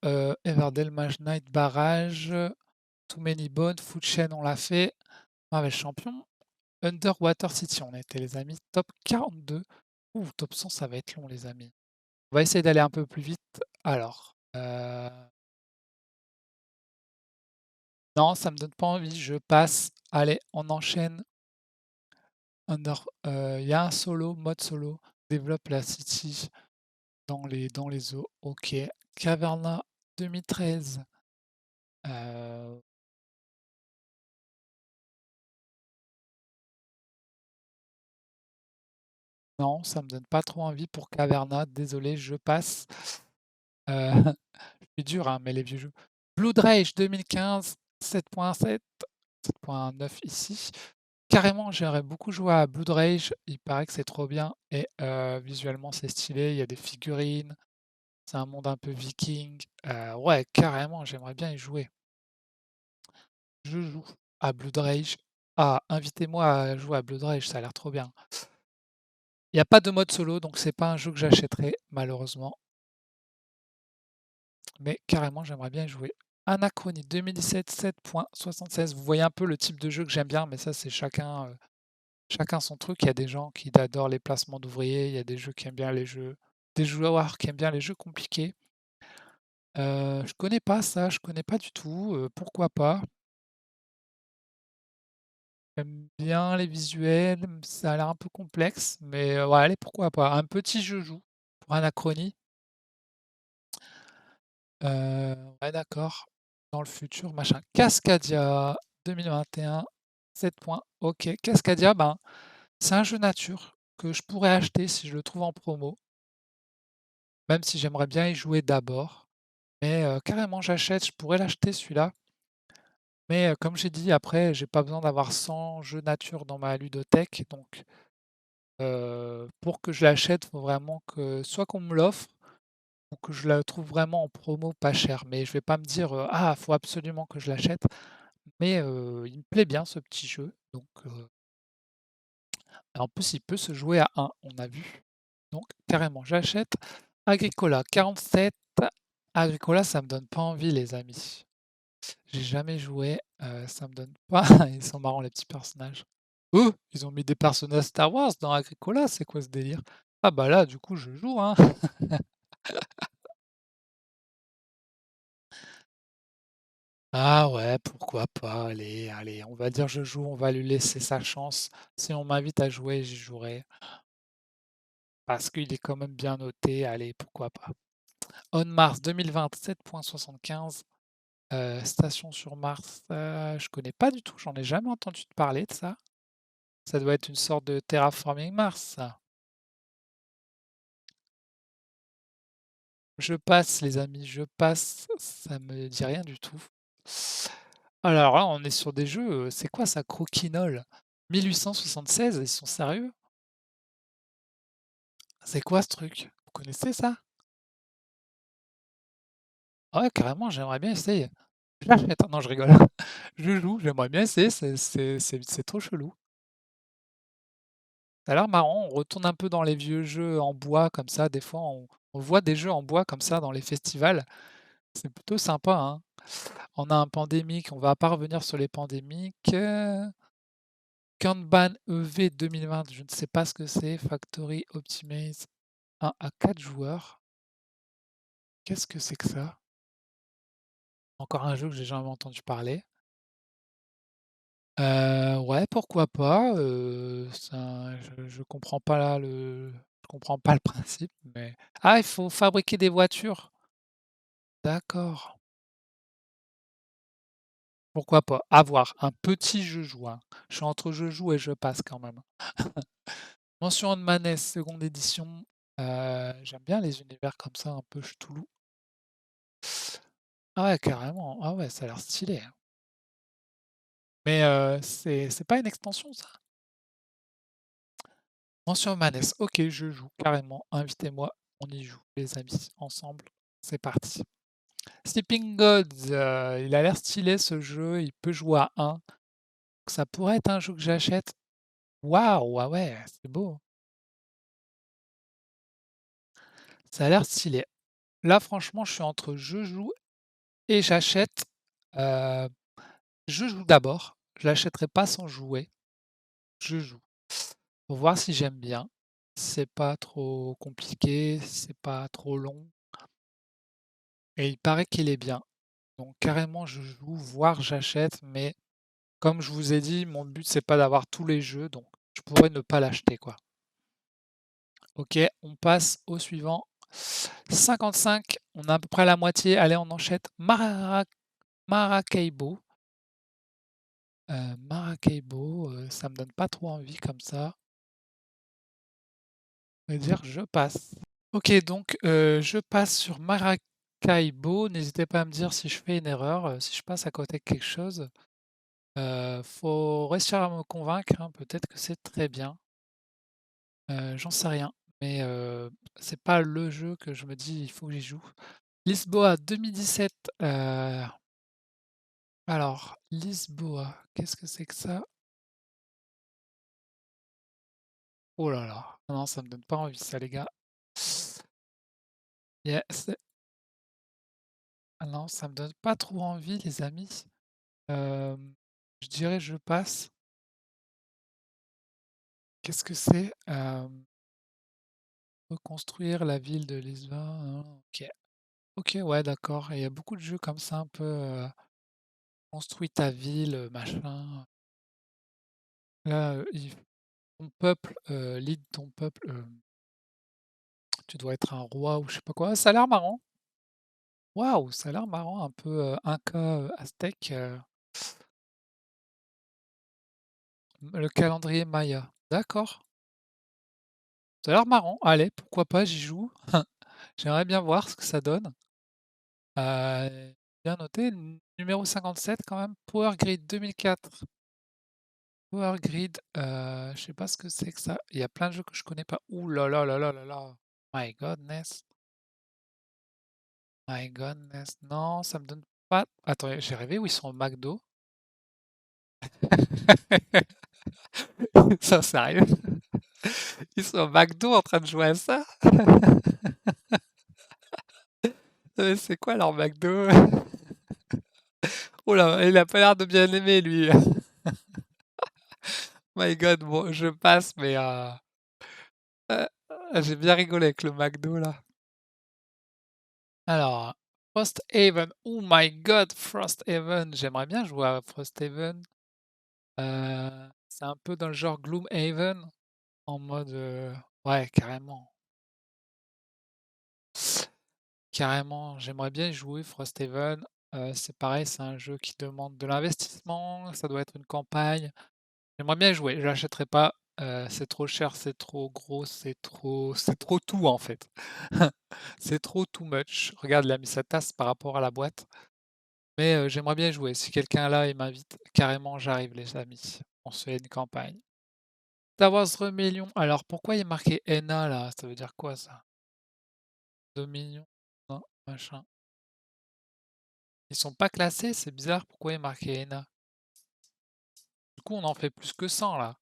Everdell Mage Knight Barrage, Too Many Bones, Food Chain on l'a fait, Marvel Champion, Underwater City on était les amis, top 42. Ouh, top 100 ça va être long les amis. On va essayer d'aller un peu plus vite. Alors, non ça me donne pas envie, je passe. Allez, on enchaîne. Il y a un solo, mode solo, développe la city dans les eaux. OK. Caverna 2013. Heu, non, ça me donne pas trop envie pour Caverna, désolé, je passe. Heu, je suis dur, hein, mais les vieux jeux. Blood Rage 2015, 7.7, 7.9 ici. Carrément, j'aimerais beaucoup jouer à Blood Rage, il paraît que c'est trop bien et visuellement c'est stylé, il y a des figurines, c'est un monde un peu viking. Ouais, carrément, j'aimerais bien y jouer. Je joue à Blood Rage. Ah, invitez-moi à jouer à Blood Rage, ça a l'air trop bien. Il y a pas de mode solo, donc c'est pas un jeu que j'achèterai malheureusement, mais carrément j'aimerais bien y jouer. Anachronie 2017, 7.76. Vous voyez un peu le type de jeu que j'aime bien, mais ça c'est chacun son truc. Il y a des gens qui adorent les placements d'ouvriers, il y a des jeux qui aiment bien les jeux des joueurs qui aiment bien les jeux compliqués. Je connais pas ça, je connais pas du tout, pourquoi pas? J'aime bien les visuels, ça a l'air un peu complexe, mais ouais, allez, pourquoi pas? Un petit jeu joue pour Anachronie. Ouais, d'accord. Dans le futur, machin. Cascadia 2021, 7 points. OK. Cascadia, ben, c'est un jeu nature que je pourrais acheter si je le trouve en promo, même si j'aimerais bien y jouer d'abord. Mais carrément, j'achète, je pourrais l'acheter celui-là. Mais comme j'ai dit, après, j'ai pas besoin d'avoir 100 jeux nature dans ma ludothèque, donc pour que je l'achète, faut vraiment que soit qu'on me l'offre ou que je la trouve vraiment en promo pas cher. Mais je vais pas me dire, «Ah, faut absolument que je l'achète». Mais il me plaît bien ce petit jeu, donc en plus il peut se jouer à 1, on a vu. Donc carrément j'achète. Agricola 47. Agricola, ça me donne pas envie les amis. J'ai jamais joué, ça me donne pas ils sont marrants les petits personnages. Oh! Ils ont mis des personnages Star Wars dans Agricola, c'est quoi ce délire? Ah bah là, du coup, je joue, hein. Ah ouais, pourquoi pas, allez, allez, on va dire je joue, on va lui laisser sa chance. Si on m'invite à jouer, j'y jouerai. Parce qu'il est quand même bien noté, allez, pourquoi pas. On Mars 2020, 7.75. Station sur Mars, je connais pas du tout, j'en ai jamais entendu parler de ça. Ça doit être une sorte de terraforming Mars, ça. Je passe les amis, je passe, ça me dit rien du tout. Alors là, on est sur des jeux, c'est quoi ça? Crokinole? 1876, ils sont sérieux? C'est quoi ce truc? Vous connaissez ça? Ah ouais, carrément, j'aimerais bien essayer. Je l'achète. Non, je rigole. Je joue, j'aimerais bien essayer, c'est trop chelou. Ça a l'air marrant, on retourne un peu dans les vieux jeux en bois comme ça, des fois on voit des jeux en bois comme ça dans les festivals, c'est plutôt sympa, hein. On a un pandémique, on va pas revenir sur les pandémiques, Kanban EV 2020, je ne sais pas ce que c'est, Factory Optimize 1 à 4 joueurs. Qu'est-ce que c'est que ça? Encore un jeu que j'ai jamais entendu parler. Ouais, pourquoi pas, ça je comprends pas là je comprends pas le principe, mais ah, il faut fabriquer des voitures? D'accord, pourquoi pas? À voir, un petit jeu joue, hein. Je suis entre je joue et je passe quand même. Mention de Manès, seconde édition, j'aime bien les univers comme ça, un peu Cthulhu. Ah ouais, carrément, ah ouais, ça a l'air stylé, hein. Mais c'est pas une extension ça? Mention Manès, OK, je joue carrément, invitez-moi, on y joue les amis, ensemble, c'est parti. Sleeping Gods, il a l'air stylé ce jeu, il peut jouer à 1. Ça pourrait être un jeu que j'achète. Waouh! Ah ouais, c'est beau. Ça a l'air stylé. là franchement, je suis entre je joue et j'achète. Heu, je joue d'abord, je l'achèterai pas sans jouer. Je joue pour voir si j'aime bien. C'est pas trop compliqué, c'est pas trop long et il paraît qu'il est bien. Donc carrément, je joue, voire j'achète, mais comme je vous ai dit, mon but c'est pas d'avoir tous les jeux, donc je pourrais ne pas l'acheter, quoi. OK, on passe au suivant. 55, on a à peu près la moitié. Allez, on enchaîne. Maracaibo. Maracaibo, ça me donne pas trop envie comme ça. Je vais dire je passe. OK, donc je passe sur Maracaibo. N'hésitez pas à me dire si je fais une erreur, si je passe à côté de quelque chose. Faut réussir à me convaincre, hein, peut-être que c'est très bien. J'en sais rien, mais c'est pas le jeu que je me dis: «Il faut que j'y joue». Lisboa 2017, alors Lisboa, qu'est-ce que c'est que ça? Oh là là, non, ça me donne pas envie ça les gars. C'est ah non, ça me donne pas trop envie les amis. Hem, je dirais je passe. Qu'est-ce que c'est? Reconstruire la ville de Lisbonne, OK. OK, ouais d'accord, et il y a beaucoup de jeux comme ça un peu, construis ta ville, machin. Là, il ton peuple, lead ton peuple, tu dois être un roi ou je sais pas quoi. Ça a l'air marrant. Waouh, ça a l'air marrant un peu, inca, aztèque, le calendrier maya. D'accord, ça a l'air marrant. Allez, pourquoi pas, j'y joue. J'aimerais bien voir ce que ça donne. Bien noté. Numéro 57 quand même, Power Grid 2004. Power Grid, je sais pas ce que c'est que ça. Il y a plein de jeux que je connais pas. Ouh là là là là là là. My goodness, my goodness. Non, ça me donne pas attends, j'ai rêvé où ils sont au McDo. Ça sérieux? Ils sont au McDo en train de jouer à ça? C'est quoi leur McDo? Oh là, il a pas l'air de bien aimer lui. My God, bon, je passe, mais heu, j'ai bien rigolé avec le McDo là. Alors, Frosthaven, oh my God, Frosthaven, j'aimerais bien jouer à Frosthaven. C'est un peu dans le genre Gloomhaven, en mode, ouais, carrément, carrément, j'aimerais bien y jouer Frosthaven. C'est pareil, c'est un jeu qui demande de l'investissement, ça doit être une campagne. J'aimerais bien y jouer, je l'achèterai pas, c'est trop cher, c'est trop gros, c'est trop tout en fait. C'est trop too much. Regarde, il a mis sa tasse par rapport à la boîte, mais j'aimerais bien y jouer. Si quelqu'un est là, il m'invite, carrément j'arrive les amis. On se fait une campagne. Star Wars Rebellion, alors pourquoi il est marqué NA là? Ça veut dire quoi ça? Dominion, non, machin. Ils sont pas classés, c'est bizarre, pourquoi il est marqué NA? Du coup, on en fait plus que 100 là.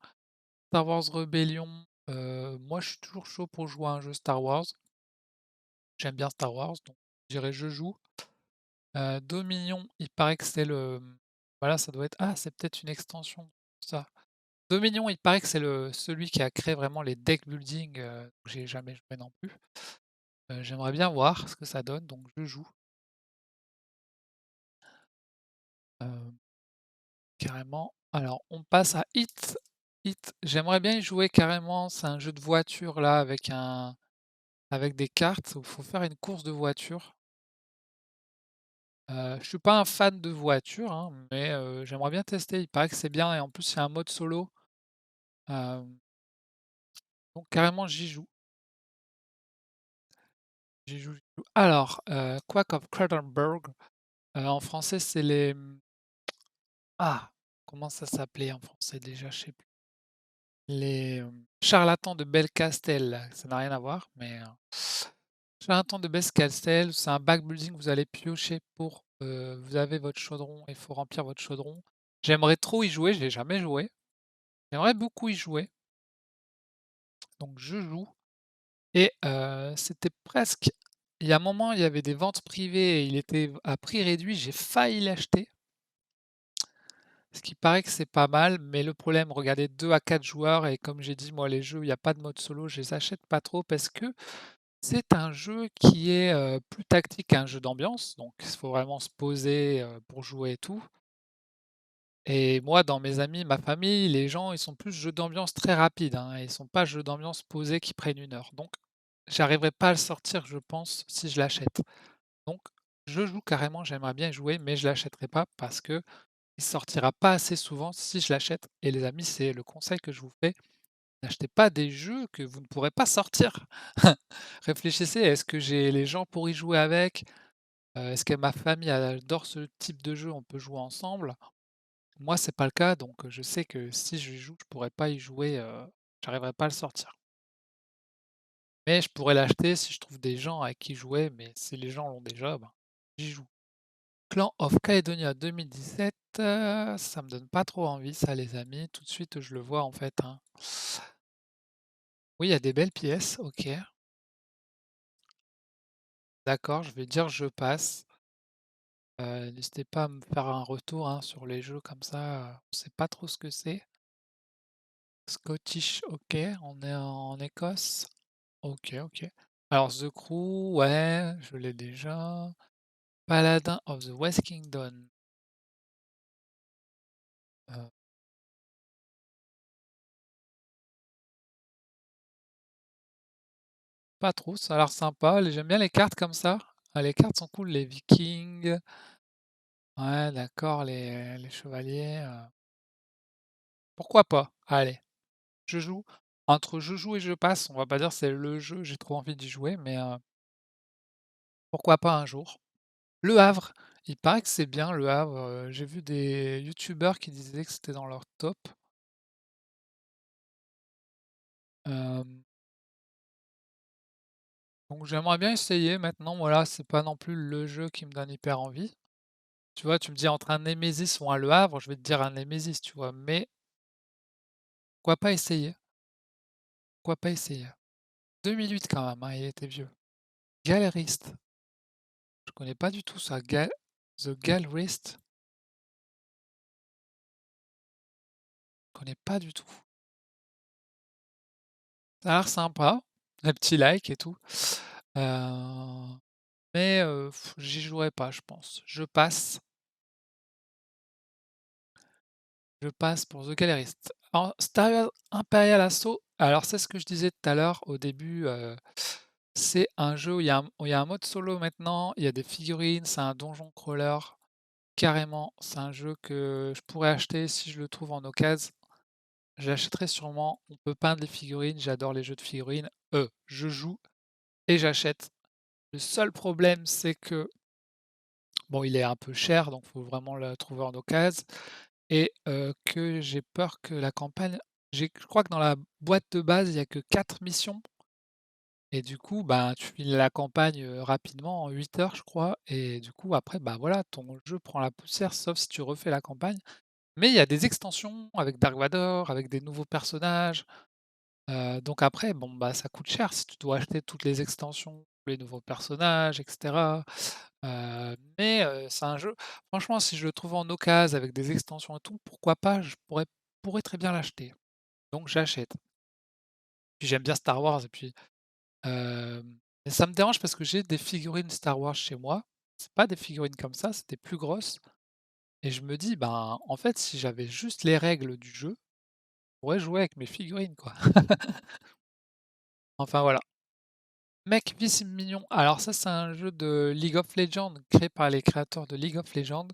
Star Wars Rebellion, moi je suis toujours chaud pour jouer à un jeu Star Wars. J'aime bien Star Wars, donc je dirais je joue. Dominion, il paraît que c'est le, voilà, ça doit être, ah, c'est peut-être une extension, ça. Dominion, il paraît que c'est celui qui a créé vraiment les deck building, j'ai jamais joué non plus. J'aimerais bien voir ce que ça donne, donc je joue. Heu, carrément. Alors on passe à Hit. Hit, j'aimerais bien y jouer carrément, c'est un jeu de voiture là avec des cartes où il faut faire une course de voiture. Je suis pas un fan de voiture, hein, mais j'aimerais bien tester. Il paraît que c'est bien et en plus il y a un mode solo, hem, donc carrément j'y joue. Alors, Quack of Cronenberg, en français c'est les, ah! Comment ça s'appelait en français déjà? Je sais plus. Les, charlatans de Belcastel, ça n'a rien à voir, mais, charlatans de Belcastel, c'est un backbuilding, vous allez piocher pour, vous avez votre chaudron, il faut remplir votre chaudron. J'aimerais trop y jouer, j'ai jamais joué. J'aimerais beaucoup y jouer, donc je joue et c'était presque il y a un moment, il y avait des ventes privées et il était à prix réduit, j'ai failli l'acheter. Ce qui paraît que c'est pas mal, mais le problème, regardez 2 à 4 joueurs et comme j'ai dit, moi, les jeux où il y a pas de mode solo, je les achète pas trop parce que c'est un jeu qui est, plus tactique qu'un jeu d'ambiance, donc il faut vraiment se poser, pour jouer et tout. Et moi, dans mes amis, ma famille, les gens, ils sont plus jeux d'ambiance très rapides, hein, ils sont pas jeux d'ambiance posés qui prennent 1 heure. Donc j'arriverai pas à le sortir, je pense, si je l'achète. Donc je joue carrément, j'aimerais bien y jouer, mais je l'achèterai pas parce que il sortira pas assez souvent si je l'achète. Et les amis, c'est le conseil que je vous fais, n'achetez pas des jeux que vous ne pourrez pas sortir. Réfléchissez, est-ce que j'ai les gens pour y jouer avec? Est-ce que ma famille adore ce type de jeu, on peut jouer ensemble? Moi, c'est pas le cas, donc je sais que si je joue, je pourrais pas y jouer, j'arriverai pas à le sortir. Mais je pourrais l'acheter si je trouve des gens avec qui jouer, mais si les gens l'ont déjà, ben, j'y joue. Clan of Caledonia 2017, ça me donne pas trop envie ça les amis, tout de suite je le vois en fait, hein. Oui, il y a des belles pièces, OK, d'accord, je vais dire je passe. N'hésitez pas à me faire un retour, hein, sur les jeux comme ça, on sait pas trop ce que c'est. Scottish, OK, on est en Écosse. OK, OK. Alors The Crew, ouais, je l'ai déjà. Paladin of the West Kingdom, heu, pas trop, ça a l'air sympa, les j'aime bien les cartes comme ça. Ah, les cartes sont cool, les Vikings, ouais d'accord, les chevaliers, pourquoi pas? Allez, je joue. Entre je joue et je passe, on va pas dire c'est le jeu, j'ai trop envie d'y jouer, mais pourquoi pas un jour? Le Havre, il paraît que c'est bien Le Havre, j'ai vu des youtubeurs qui disaient que c'était dans leur top. Hem, donc j'aimerais bien essayer maintenant, voilà, c'est pas non plus le jeu qui me donne hyper envie. Tu vois, tu me dis entre un Nemesis ou un Le Havre, je vais te dire un Nemesis, tu vois? Mais pourquoi pas essayer? Pourquoi pas essayer? 2008 quand même, hein, il était vieux. Gallerist, je connais pas du tout ça. The Gallerist, je connais pas du tout. Ça a l'air sympa, un petit like et tout, heu, mais j'y jouerai pas, je pense. Je passe pour The Gallerist. En Star Imperial Assault, alors c'est ce que je disais tout à l'heure au début, c'est un jeu où il y a un mode solo maintenant, il y a des figurines, c'est un donjon crawler. Carrément, c'est un jeu que je pourrais acheter si je le trouve en occasion. J'achèterai sûrement. On peut peindre les figurines, j'adore les jeux de figurines. Je joue et j'achète. Le seul problème, c'est que, bon, il est un peu cher, donc il faut vraiment le trouver en occasion et que j'ai peur que la campagne je crois que dans la boîte de base, il y a que 4 missions et du coup, ben, tu finis la campagne, rapidement en 8 heures, je crois et du coup, après, bah, voilà, ton jeu prend la poussière sauf si tu refais la campagne. Mais il y a des extensions avec Dark Vador, avec des nouveaux personnages, donc après, bon, bah, ça coûte cher si tu dois acheter toutes les extensions, les nouveaux personnages et cetera, mais c'est un jeu franchement, si je le trouve en occasion avec des extensions et tout, pourquoi pas? Je pourrais très bien l'acheter, donc j'achète. Puis j'aime bien Star Wars et puis, mais ça me dérange parce que j'ai des figurines Star Wars chez moi. C'est pas des figurines comme ça, c'est des plus grosses et je me dis: «Ben, en fait, si j'avais juste les règles du jeu, pourrais jouer avec mes figurines, quoi». Enfin voilà. Mech Vice Mignon, alors ça, c'est un jeu de League of Legends, créé par les créateurs de League of Legends.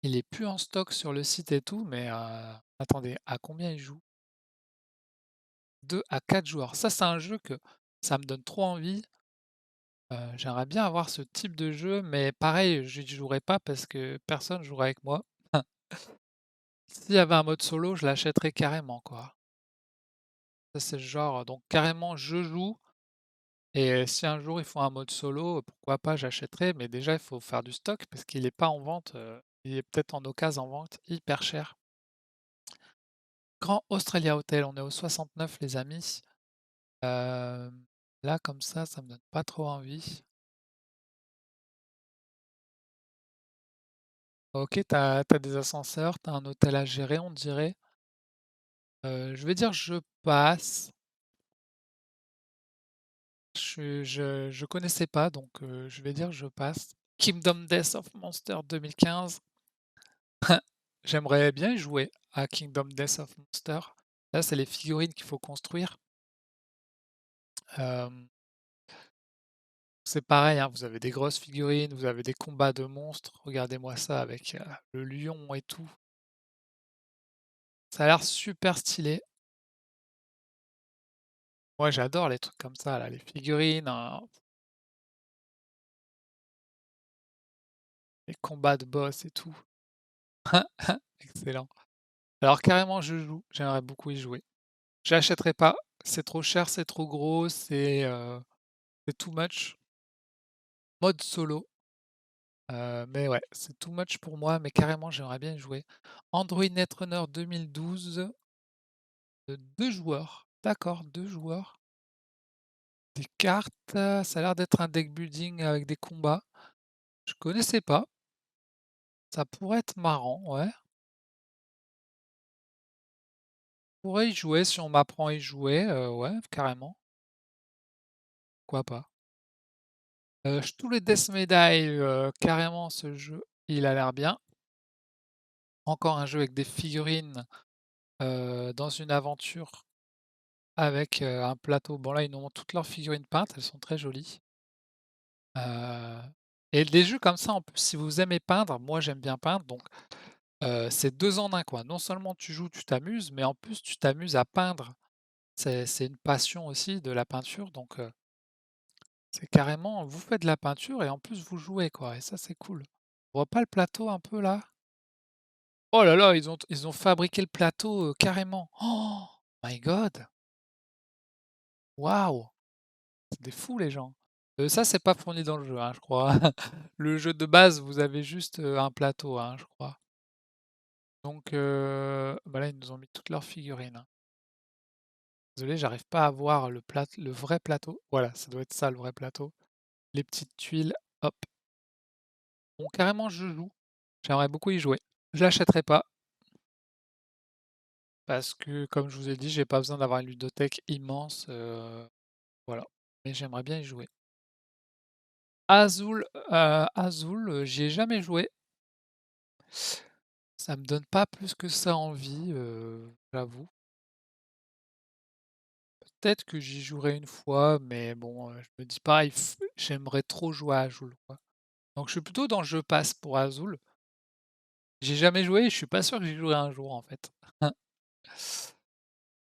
Il est plus en stock sur le site et tout, mais attendez, à combien il joue? 2 à 4 joueurs. Ça, c'est un jeu que ça me donne trop envie. J'aimerais bien avoir ce type de jeu, mais pareil, je n'y jouerai pas parce que personne jouera avec moi. S'il y avait un mode solo, je l'achèterais carrément, quoi. Ça, c'est le genre, donc carrément je joue. Et si un jour ils font un mode solo, pourquoi pas, j'achèterai, mais déjà il faut faire du stock parce qu'il est pas en vente, il est peut-être en occasion en vente hyper cher. Grand Australia Hotel, on est au 69 les amis. Là comme ça me donne pas trop envie. OK, t'as des ascenseurs, t'as un hôtel à gérer, on dirait. Je vais dire je passe. Je connaissais pas donc je vais dire je passe. Kingdom Death of Monster 2015. J'aimerais bien y jouer à Kingdom Death of Monster. Là, c'est les figurines qu'il faut construire. Hem, c'est pareil, hein, vous avez des grosses figurines, vous avez des combats de monstres. Regardez-moi ça avec, le lion et tout. Ça a l'air super stylé. Moi, j'adore les trucs comme ça là, les figurines, les combats de boss et tout. Excellent. Alors carrément, je joue, j'aimerais beaucoup y jouer. J'achèterai pas, c'est trop cher, c'est trop gros, c'est too much. Mode solo, mais ouais, c'est too much pour moi, mais carrément, j'aimerais bien y jouer. Android Netrunner 2012, 2 joueurs. D'accord, 2 joueurs. Des cartes, ça a l'air d'être un deck building avec des combats. Je connaissais pas. Ça pourrait être marrant, ouais. Je pourrais y jouer si on m'apprend à y jouer, ouais, carrément, pourquoi pas. Tous les Death Medai, carrément ce jeu, il a l'air bien. Encore un jeu avec des figurines, dans une aventure avec, un plateau. Bon là, ils nous montrent toutes leurs figurines peintes, elles sont très jolies. Heu et des jeux comme ça, en plus, si vous aimez peindre, moi j'aime bien peindre, donc c'est 2 en un quoi. Non seulement tu joues, tu t'amuses, mais en plus tu t'amuses à peindre. C'est une passion aussi de la peinture, donc c'est carrément vous faites de la peinture et en plus vous jouez quoi et ça c'est cool. On voit pas le plateau un peu là? Oh là là, ils ont fabriqué le plateau, carrément. Oh my god! Waouh! C'est des fous les gens. Ça c'est pas fourni dans le jeu, hein, je crois. Le jeu de base, vous avez juste, un plateau, hein, je crois. Donc bah, là, ils nous ont mis toutes leurs figurines, hein. Désolé, j'arrive pas à voir le vrai plateau. Voilà, ça doit être ça le vrai plateau. Les petites tuiles, hop. Bon carrément je joue. J'aimerais beaucoup y jouer. Je l'achèterai pas parce que comme je vous ai dit, j'ai pas besoin d'avoir une ludothèque immense, voilà. Mais j'aimerais bien y jouer. Azul, j'y ai jamais joué. Ça me donne pas plus que ça envie, j'avoue. Peut-être que j'y jouerai une fois, mais bon, je me dis pas: J'aimerais trop jouer à Azul, quoi». Donc je suis plutôt dans je passe pour Azul. J'ai jamais joué et je suis pas sûr que j'y jouerai un jour, en fait.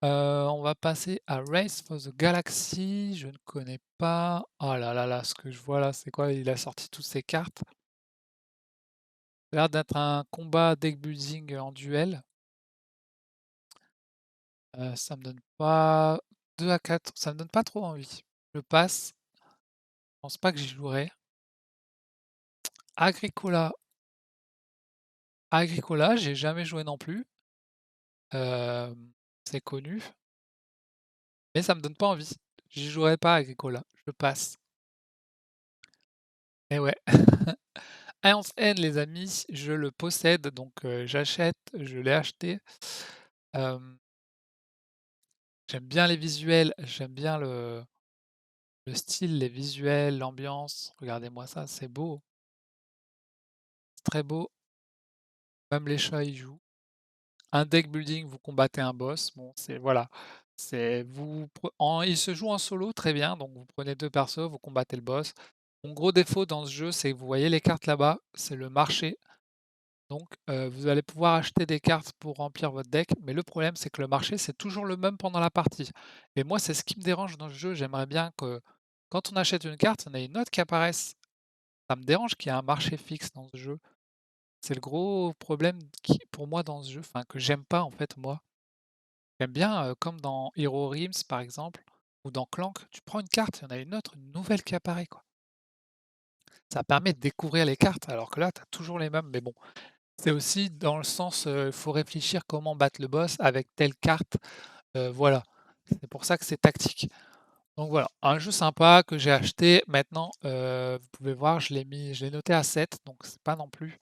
On va passer à Race for the Galaxy, je ne connais pas. Oh là là là, ce que je vois là, c'est quoi? Il a sorti toutes ses cartes. Ça a l'air d'être un combat deck building en duel. Ça me donne pas 2 à 4, ça me donne pas trop envie. Je passe, je pense pas que j'y jouerai. Agricola, Agricola, j'ai jamais joué non plus. C'est connu, mais ça me donne pas envie. J'y jouerai pas à Agricola, je passe. Et ouais. Ernst N les amis, je le possède donc j'achète, je l'ai acheté. Hem, j'aime bien les visuels, j'aime bien le style, les visuels, l'ambiance. Regardez-moi ça, c'est beau, c'est très beau. Même les chats y jouent. Un deck building, vous combattez un boss. Bon, c'est voilà, c'est vous pre en il se joue en solo, très bien, donc vous prenez 2 persos, vous combattez le boss. Mon gros défaut dans ce jeu, c'est que vous voyez les cartes là-bas, c'est le marché. Donc vous allez pouvoir acheter des cartes pour remplir votre deck, mais le problème, c'est que le marché, c'est toujours le même pendant la partie et moi, c'est ce qui me dérange dans ce jeu. J'aimerais bien que quand on achète une carte, il y en ait une autre qui apparaisse. Ça me dérange qu'il y ait un marché fixe dans ce jeu. C'est le gros problème qui pour moi dans ce jeu, enfin que j'aime pas en fait moi. J'aime bien, comme dans Hero Realms par exemple ou dans Clank, tu prends une carte, il y en a une autre, une nouvelle qui apparaît quoi. Ça permet de découvrir les cartes alors que là, tu as toujours les mêmes, mais bon, c'est aussi dans le sens, il faut réfléchir comment battre le boss avec telle carte, voilà. C'est pour ça que c'est tactique. Donc voilà, un jeu sympa que j'ai acheté. Maintenant, vous pouvez voir, je l'ai noté à 7, donc c'est pas non plus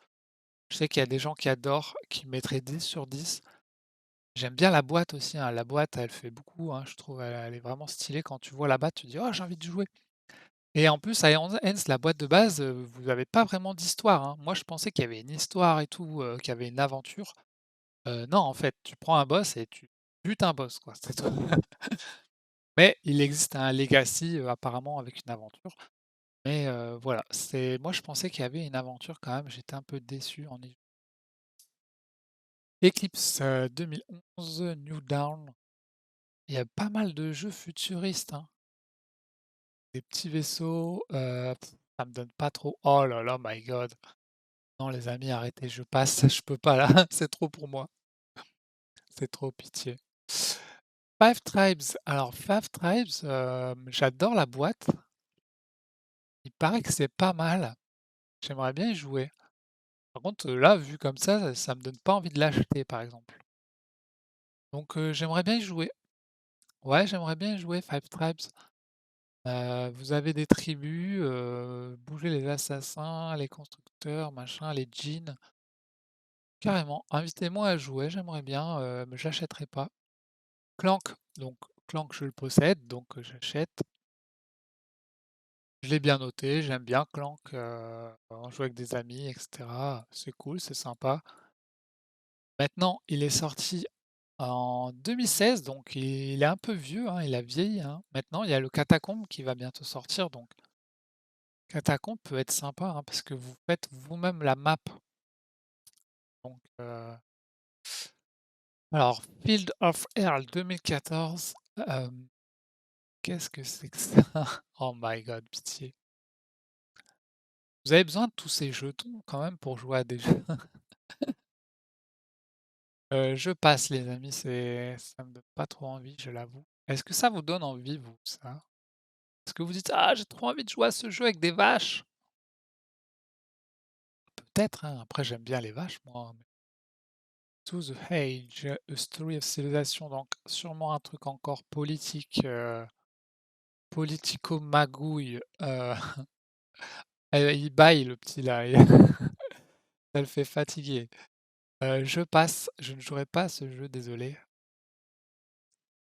Je sais qu'il y a des gens qui adorent, qui mettraient 10 sur 10. J'aime bien la boîte aussi, hein. La boîte, elle fait beaucoup, hein, je trouve, elle est vraiment stylée. Quand tu vois là-bas, tu te dis: «Oh, j'ai envie de jouer» et en plus, à Eons Ends, la boîte de base, vous avez pas vraiment d'histoire, hein. Moi, je pensais qu'il y avait une histoire et tout, qu'il y avait une aventure. Non, en fait, tu prends un boss et tu butes un boss, quoi, c'est tout. Mais il existe un legacy, apparemment avec une aventure. Mais voilà, c'est moi, je pensais qu'il y avait une aventure quand même, j'étais un peu déçu en y Eclipse, 2011, New Dawn. Il y a pas mal de jeux futuristes, hein. Des petits vaisseaux, ça me donne pas trop oh là là, my god. Non les amis, arrêtez, je passe, je peux pas là, c'est trop pour moi, c'est trop, pitié. Five Tribes, alors Five Tribes, j'adore la boîte, il paraît que c'est pas mal, j'aimerais bien y jouer. Par contre, là, vu comme ça me donne pas envie de l'acheter, par exemple. Donc j'aimerais bien y jouer. Ouais, j'aimerais bien y jouer Five Tribes. Vous avez des tribus, bougez les assassins, les constructeurs, machin, les djinns. Carrément, invitez-moi à jouer, j'aimerais bien, mais j'achèterai pas. Clank, donc Clank, je le possède, donc j'achète. Je l'ai bien noté, j'aime bien Clank, on joue avec des amis et cetera, c'est cool, c'est sympa. Maintenant, il est sorti en 2016, donc il est un peu vieux, hein, il a vieilli, hein. Maintenant, il y a le Catacombe qui va bientôt sortir, donc Catacombe peut être sympa, hein, parce que vous faites vous-même la map. Donc alors Field of Earl 2014, qu'est-ce que c'est que ça? Oh my god, pitié. Vous avez besoin de tous ces jetons quand même pour jouer à des jeux? Je passe les amis, ça me donne pas trop envie, je l'avoue. Est-ce que ça vous donne envie vous, ça? Est-ce que vous dites: «Ah, j'ai trop envie de jouer à ce jeu avec des vaches»? Peut-être, hein, après j'aime bien les vaches moi, mais To the Age, A Story of Civilization, donc sûrement un truc encore politique, politico-magouille, il bâille le petit là, ça le fait fatiguer. Je passe, je ne jouerai pas à ce jeu, désolé.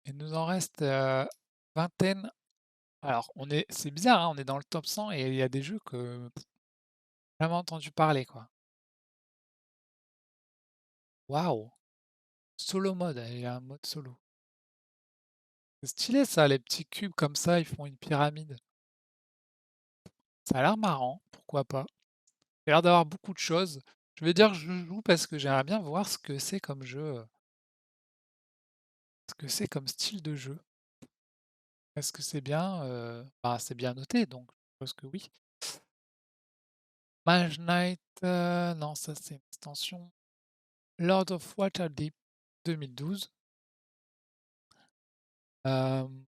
Il nous en reste, vingtaine. Alors c'est bizarre, hein, on est dans le top 100 et il y a des jeux que jamais entendu parler, quoi. Waouh! Solo mode, il y a un mode solo. C'est stylé ça, les petits cubes comme ça, ils font une pyramide. Ça a l'air marrant, pourquoi pas. Il a l'air d'avoir beaucoup de choses. Je vais dire que je joue parce que j'aimerais bien voir ce que c'est comme jeu, ce que c'est comme style de jeu. Est-ce que c'est bien? Bah, c'est bien noté, donc je suppose que oui. Mage Knight, non, ça c'est une extension. Lord of Waterdeep 2012. Hem,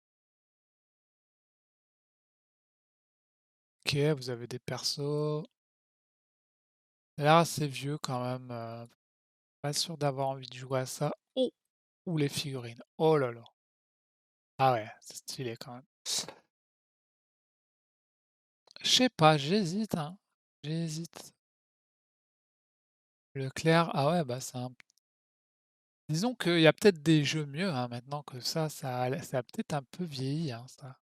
OK, vous avez des persos. Ça a l'air assez vieux quand même, pas sûr d'avoir envie de jouer à ça. Oh! Ouh, les figurines. Oh là là. Ah ouais, c'est stylé quand même. Je sais pas, j'hésite, hein. J'hésite. Leclerc, ah ouais, bah, c'est un disons qu'il y a peut-être des jeux mieux, hein, maintenant que ça a peut-être un peu vieilli, hein, ça.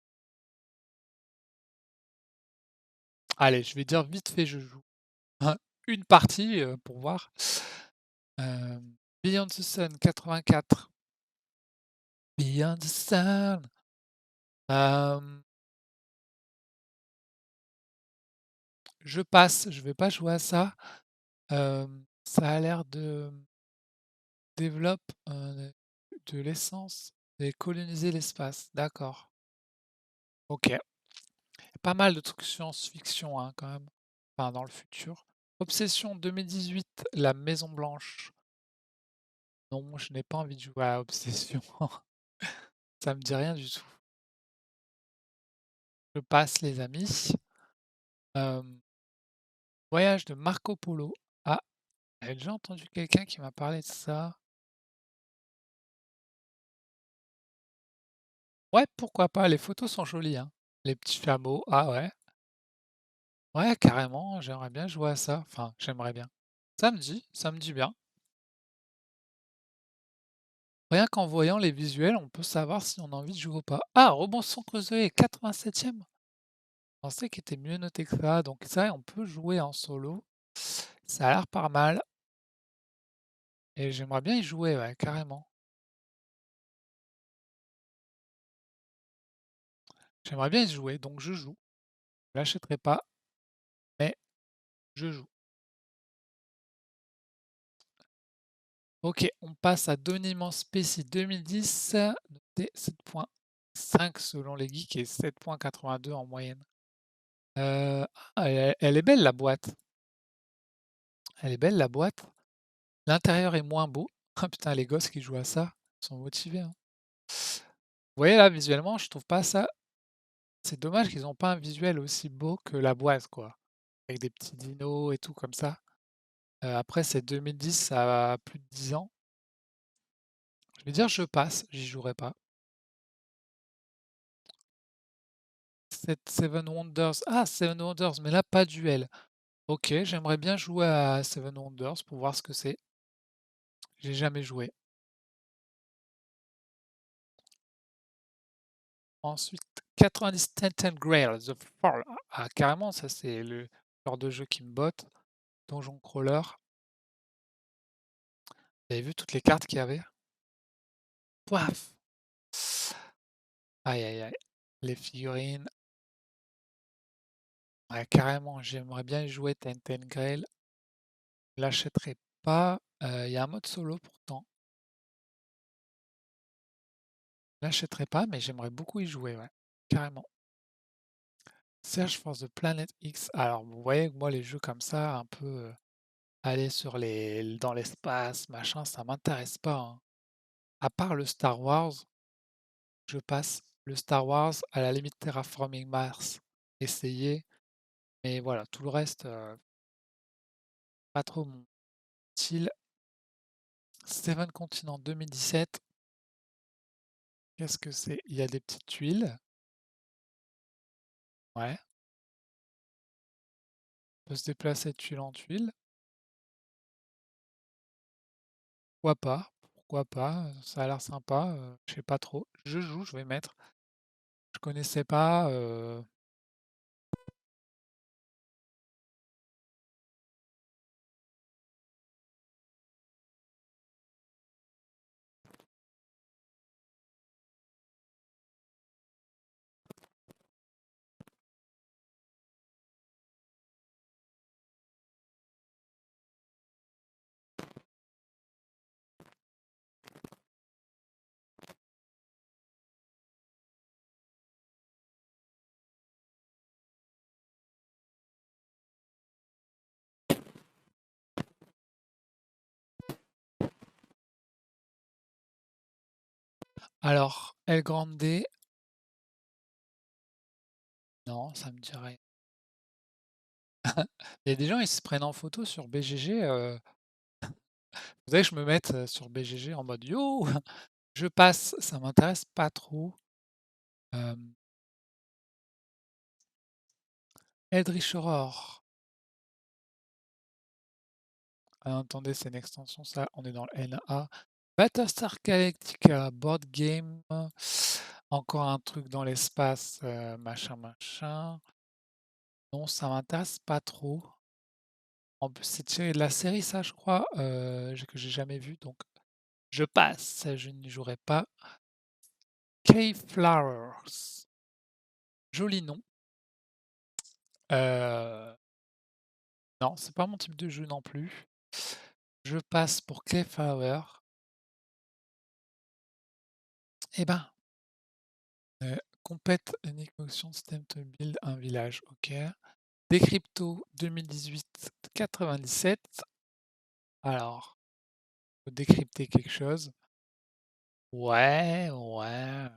Allez, je vais dire vite fait, je joue. Hein, une partie, pour voir. Beyond the Sun 84. Beyond the Sun. Hem, je passe, je vais pas jouer à ça. Ça a l'air de développe, de l'essence et coloniser l'espace. D'accord. OK. Pas mal de trucs science-fiction, hein, quand même. Enfin, dans le futur. Obsession 2018, La Maison Blanche. Non, je n'ai pas envie de jouer à Obsession. Ça me dit rien du tout. Je passe les amis. Hem, Voyage de Marco Polo. Ah, j'avais déjà entendu quelqu'un qui m'a parlé de ça. Ouais, pourquoi pas, les photos sont jolies, hein. Les petits chameaux, ah ouais. Ouais, carrément, j'aimerais bien jouer à ça. Enfin, j'aimerais bien. ça me dit bien. Rien qu'en voyant les visuels, on peut savoir si on a envie de jouer ou pas. Ah! Robinson Crusoe, 87e? Je pensais qu'il était mieux noté que ça, donc ça, on peut jouer en solo. Ça a l'air pas mal et j'aimerais bien y jouer, ouais, carrément. J'aimerais bien y jouer, donc je joue. Je l'achèterai pas, mais je joue. OK, on passe à Doniment Spécie 2010, noté 7,5 selon les geeks et 7,82 en moyenne. Elle est belle la boîte. Elle est belle la boîte. L'intérieur est moins beau. Ah putain, les gosses qui jouent à ça, sont motivés, hein. Vous voyez là, visuellement, je trouve pas ça c'est dommage qu'ils ont pas un visuel aussi beau que la boîte, quoi, avec des petits dinos et tout comme ça. Après c'est 2010, ça a plus de 10 ans. Je vais dire je passe, j'y jouerai pas. Seven Wonders, ah Seven Wonders, mais là pas duel. OK, j'aimerais bien jouer à Seven Wonders pour voir ce que c'est. J'ai jamais joué. Ensuite, 90 Tenth Grail, The Fall. Ah carrément, ça c'est le genre de jeu qui me botte. Donjon crawler. Vous avez vu toutes les cartes qu'il y avait? Pouaf! Aïe, aïe, aïe. Les figurines, ouais, carrément, j'aimerais bien y jouer Ten Grail. Je l'achèterai pas, il y a un mode solo pourtant. Je l'achèterai pas, mais j'aimerais beaucoup y jouer, ouais, carrément. Search for the Planet X. Alors, vous voyez que moi, les jeux comme ça, un peu, aller sur les dans l'espace, machin, ça m'intéresse pas, hein. À part le Star Wars, je passe. Le Star Wars, à la limite Terraforming Mars, essayer, mais voilà, tout le reste, pas trop mon style. Seven Continents 2017, qu'est-ce que c'est? Il y a des petites tuiles, ouais, on peut se déplacer de tuile en tuile. Pourquoi pas, ça a l'air sympa, je sais pas trop. Je joue, je vais mettre. Je connaissais pas, alors El Grande, non, ça me dit rien. Il y a des gens, ils se prennent en photo sur BGG, faudrait que je me mette, sur BGG en mode: «Yo, je passe», ça m'intéresse pas trop. Hem, Eldritch Horror, ah attendez, c'est une extension ça, on est dans le NA. Battlestar Galactica, board game, encore un truc dans l'espace, machin, machin. Non, ça m'intéresse pas trop. En plus, c'est tiré de la série ça, je crois, que j'ai jamais vu, donc je passe, je n'y jouerai pas. Cave Flowers, joli nom. Heu, non, c'est pas mon type de jeu non plus. Je passe pour Cave Flower. Eh ben, complete unique motion system to build un village, OK. Decrypto 2018-97. Alors, faut décrypter quelque chose. Ouais, ouais,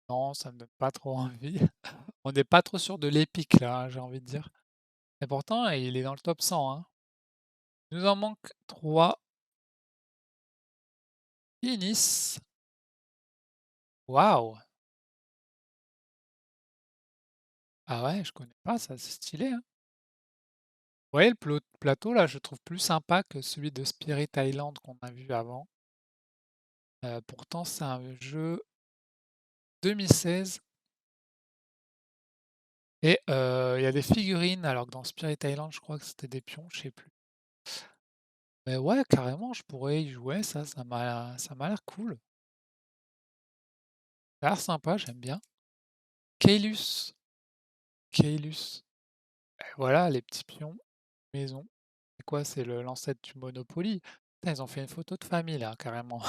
non, ça me donne pas trop envie. On n'est pas trop sur de l'épique là, hein, j'ai envie de dire. Et pourtant, il est dans le top 100, hein. Il nous en manque 3. Inis. Waouh! Ah ouais, je connais pas ça, c'est stylé, hein. Ouais, le plateau là, je trouve plus sympa que celui de Spirit Island qu'on a vu avant. Pourtant c'est un jeu 2016 et il y a des figurines alors que dans Spirit Island, je crois que c'était des pions, je sais plus. Mais ouais, carrément, je pourrais y jouer, ça m'a l'air cool. Ça a l'air sympa, j'aime bien. Caylus, Caylus, et voilà les petits pions, maison. C'est quoi? C'est l'ancêtre du Monopoly. Putain, ils ont fait une photo de famille là, carrément.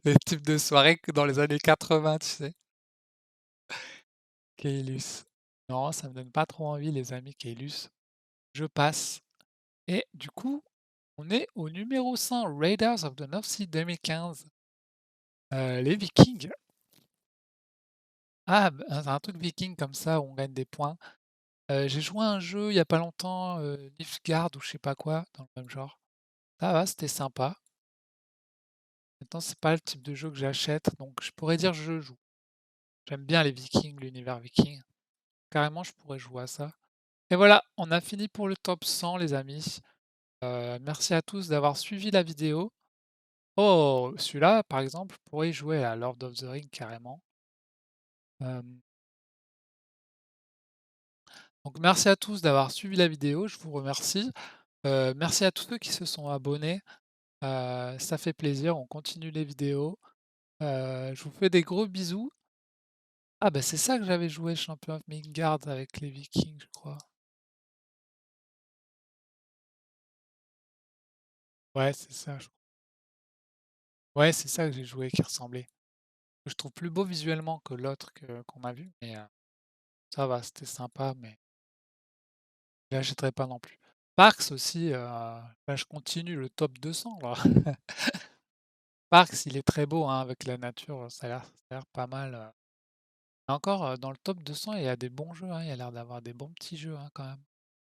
Les types de soirée que dans les années 80, tu sais? Caylus. Non, ça me donne pas trop envie les amis Caylus. Je passe et du coup, on est au numéro 100, Raiders of the North Sea 2015. Les Vikings. Ah, c'est un truc viking comme ça où on gagne des points. J'ai joué à un jeu il y a pas longtemps, Nilfgaard ou je sais pas quoi, dans le même genre. Ça va, c'était sympa. Maintenant, c'est pas le type de jeu que j'achète, donc je pourrais dire je joue. J'aime bien les Vikings, l'univers viking. Carrément, je pourrais jouer à ça. Et voilà, on a fini pour le top 100 les amis. Merci à tous d'avoir suivi la vidéo. Oh, celui-là, par exemple, je pourrais y jouer à Lord of the Rings carrément. Hem, donc merci à tous d'avoir suivi la vidéo, je vous remercie. Merci à tous ceux qui se sont abonnés, ça fait plaisir, on continue les vidéos. Je vous fais des gros bisous. Ah bah, c'est ça que j'avais joué, Champion of Midgard avec les Vikings, je crois. Ouais, c'est ça, je ouais, c'est ça que j'ai joué qui ressemblait. Je trouve plus beau visuellement que l'autre que qu'on a vu, mais ça va, c'était sympa, mais je l'achèterai pas non plus. Parks aussi, bah, je continue le top 200 là. Parks, il est très beau, hein, avec la nature, ça a l'air pas mal, et encore, dans le top 200, il y a des bons jeux, hein, il y a l'air d'avoir des bons petits jeux, hein, quand même.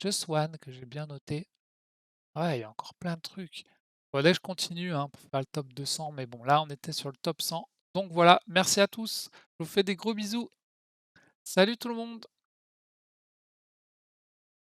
Just One que j'ai bien noté. Ouais, il y a encore plein de trucs. Faudrait que je continue, hein, pour faire le top 200, mais bon, là, on était sur le top 100. Donc voilà, merci à tous. Je vous fais des gros bisous. Salut tout le monde.